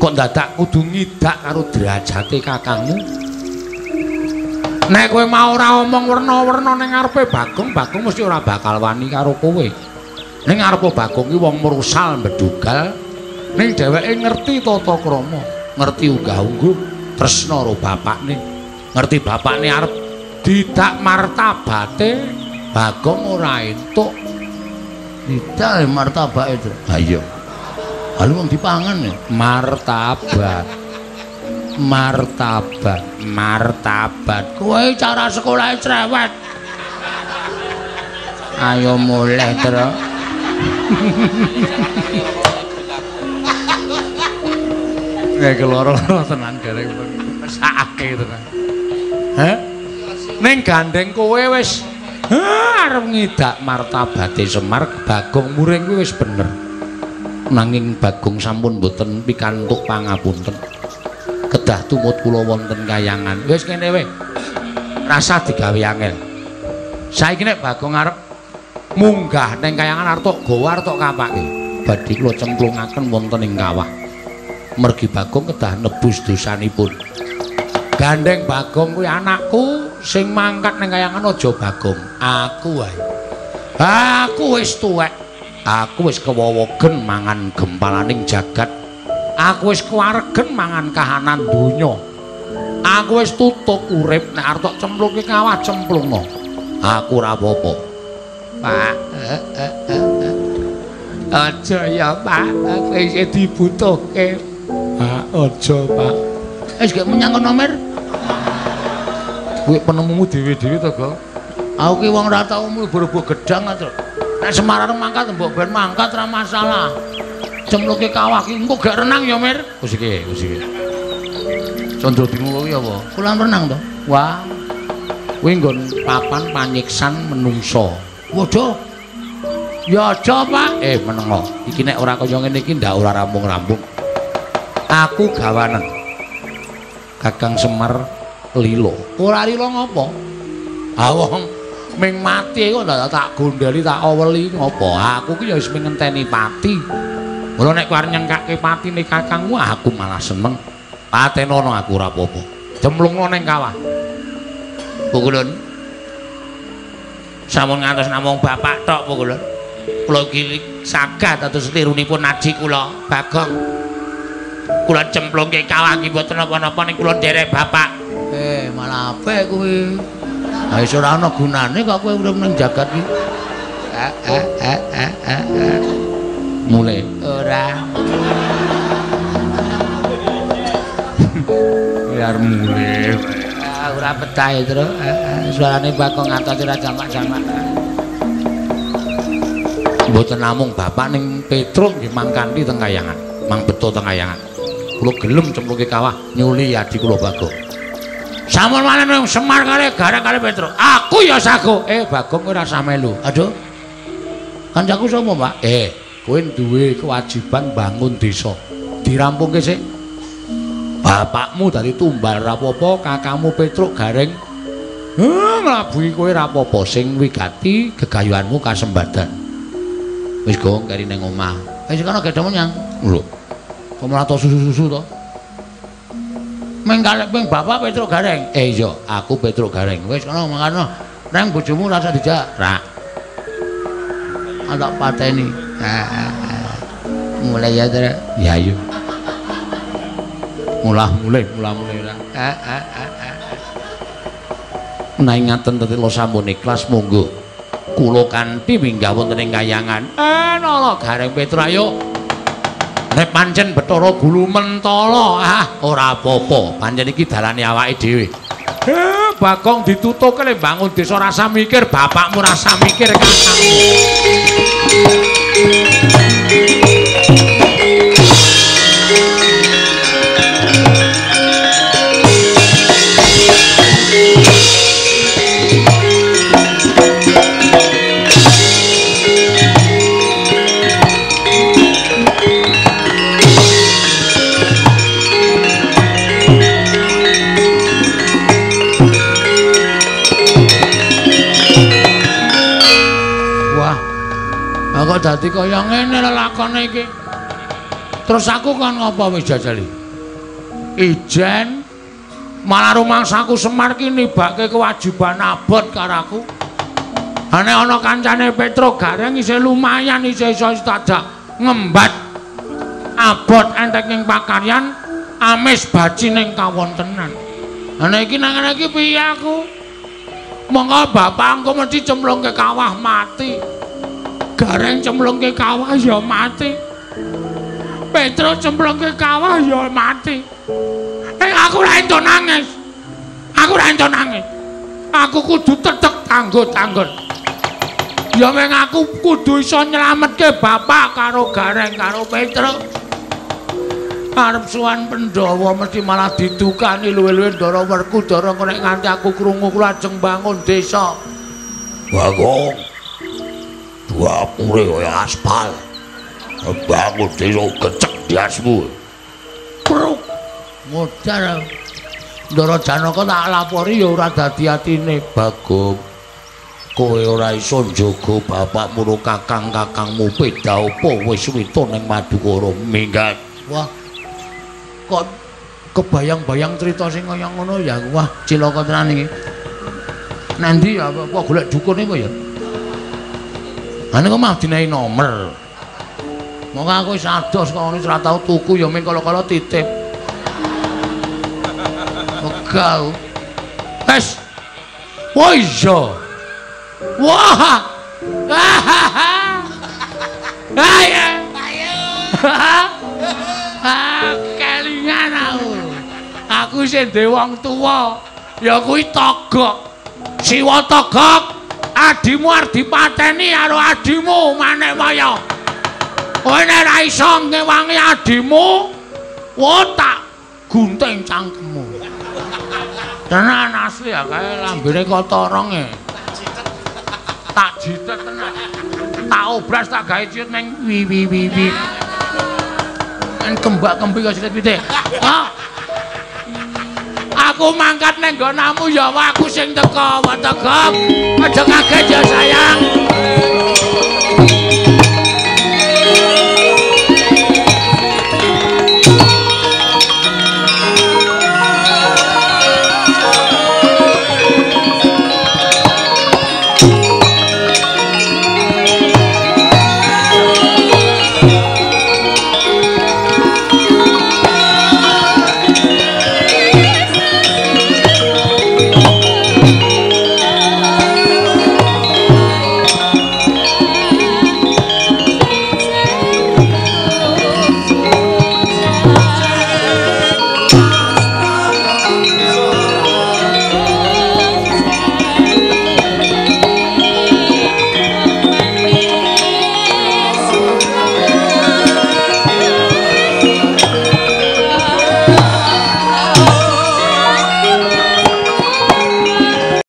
Kok dadak kudu ngidak karo derajate kakangmu? Nek kowe mau ora omong werna-werna ning ngarepe Bagong, Bagong mesti ora bakal wani karo kowe. Ning arepa Bagong ki wong mersal mbedugal, ning dheweke ngerti tata krama, ngerti unggah-ungguh tresna karo bapakne. Ngerti bapakne arep didak martabate, Bagong ora entuk. Didak martabake itu. Ha iya. Lalu wong dipangan ya martabat. Martabat. Kowe cara sekolah cerewet. Ayo mulai terus. Nek keloro-loro tenan gareng sakake tenan. Hah? Ning gandeng kowe wis arep ngidak martabate Semar, Bagong muring kuwi wis bener. Nanging Bagong sampun boten pikantuk pangapunten. Kedah tumut kula wonten kayangan. Wis kene wae. Rasa digawe angel. Saiki nek Bagong arep munggah ning kayangan arep gawa arep kapake. Badhe kula cemplungaken wonten ing kawah. Mergi Bagong kedah nebus dosanipun. Gandeng Bagong kuwi anakku sing mangkat ning kayangan aja Bagong. Aku wae. Aku wis tuwek. Aku wis kewowogen mangan gempalaning jagat. Aku wis kuwaregen mangan kahanan donya. Aku wis tutuk urip nek arep tok cemplungke kawah cemplungno. Aku ora apa-apa. Pak. Aja ya, Pak. Kowe isih dibutuhke. Pak, aja, Pak. Wis gek menyang kono, Mir. Kuwi penemumu dhewe-dhewe to, Gong. Aku ki wong ora tau mlebu gedang to. Nek Semar mangkat mbok ben mangkat ora masalah. Cemplungke kawah ki engko gak renang ya, Mir. Wis iki. Condro bingung kuwi apa? Pulang renang to. Wah. Kuwi nggon papan panyiksan menungso. Waduh. Ya aja, Pak. Menengo. Iki nek ora kaya ngene iki ndak ora rampung-rampung. Aku gawanen. Kakang Semar lilo. Ora lilo ngopo? Ah wong ming mati kok ndak tak gondeli tak aweli ngopo? Aku ki ya wis ngenteni pati. Mula nek kowe arep nyengkake patine kakangmu aku malah seneng. Patenono aku ora apa-apa. Cemplungno ning kawah. Pukulun. Sampun ngantos namung bapak tok Pukulun. Kula iki sagad atus lirunipun aji kula, Bagong. Kula cemplungke kawah iki mboten napa-napa ning kula nderek bapak. Malah apik kuwi. Ha iso ora ana gunane kok kowe urip ning jagat iki. Mulai ora. Biar mulai. Ora betah terus. Suarane Bagong ngantos ora jamak-jamak. Mboten namung bapak ning Petruk nggih mangkanthi teng kayangan. Mang beto teng kayangan. Kula gelem cemplungke kawah nyuli adi kula Bagong. Sampun maneh Semar kali gareng kali Petruk. Aku ya sago. Bagong kowe ora usah melu. Aduh. Kancaku sapa, Pak? Kowe duwe kewajiban bangun desa. Dirampungke sik. Bapakmu dadi tumbal ra apa-apa, kakangmu Petruk gareng. Mlabuhi kowe ra apa-apa sing wigati gegayuhanmu kasembadan. Wis Gong kari ning omah. Wis kono gedhe menyang. Lho. Kok malah to susu-susu to? Meng bapak Petruk gareng. Iya, aku Petruk gareng. Wis kono mangano. Nang bojomu rasa dijak. Ra. Ada pateni. Mulai ya Dra. Ya ayo. Mulai ra. Menawi ngaten tetelo sampun ikhlas monggo. Kula kanthi minggah wonten ing kayangan. Nala gareng Petruk ayo. Nek pancen Bathara Gulu mentala, ora apa-apa. Pancen iki dalane awake dhewe. Bagong ditutuke le bangun desa rasa mikir, bapakmu rasa mikir kakangmu. Kok dadi kaya ngene lelakone iki. Terus aku kan ngapa wis jajali? Ijen malah rumangsaku Semar ki nibake kewajiban abot karo aku. Ane ana kancane Petro Gareng isih lumayan isih iso dadak ngembat abot entek ing pakaryan amis baci ning kawontenan. Ana iki nang ngene iki piye aku? Monggo bapak engko mesti cemplungke kawah mati. Gareng cemplungke kawah ya mati. Petro cemplungke kawah ya mati. Aku ra ento nangis. Aku ra ento nangis. Aku kudu tetek tanggo-tanggon. Ya meng aku kudu iso nyelametke bapak karo Gareng karo Petro. Arep suwan Pandhawa mesti malah didukani luwih-luwih Ndara Werkudara nek nganti aku krungu lajeng bangun desa. Bagong. Dapure kaya aspal. Bangun desa kecek diasmu. Pruk. Modar. Ndara Janaka tak lapori ya ora dadi atine Bagong. Kowe ora iso njaga bapakmu karo kakang-kakangmu beda apa wis wito ning Madukara minggat. Wah. Kok kebayang-bayang cerita sing kaya ngono ya wah cilaka tenan iki. Nanti ya apa golek dukune apa ya? Ane kok mah dinahi nomor. Monggo aku wis ados kok ora tau tuku ya ming kala-kala titip. Megah. Wes. Wah iya. Wah. Ayo. Kelingan aku. Aku sing duwe wong tuwa. Ya kuwi Togok. Siwa Togok. Adimu arep dipateni karo adimu Manikmaya. Kowe nek ra iso ngewangi adimu, tak gunting cangkemmu. Tenan asli ya kae lambene kotorong e. Tak jitet tenan. Tak obras tak gawe ciut ning wi. Kembak-kembi kok sithik-sithik. Aku mangkat ning nggonanmu ya aku sing teko, Togok. Aja kaget ya sayang.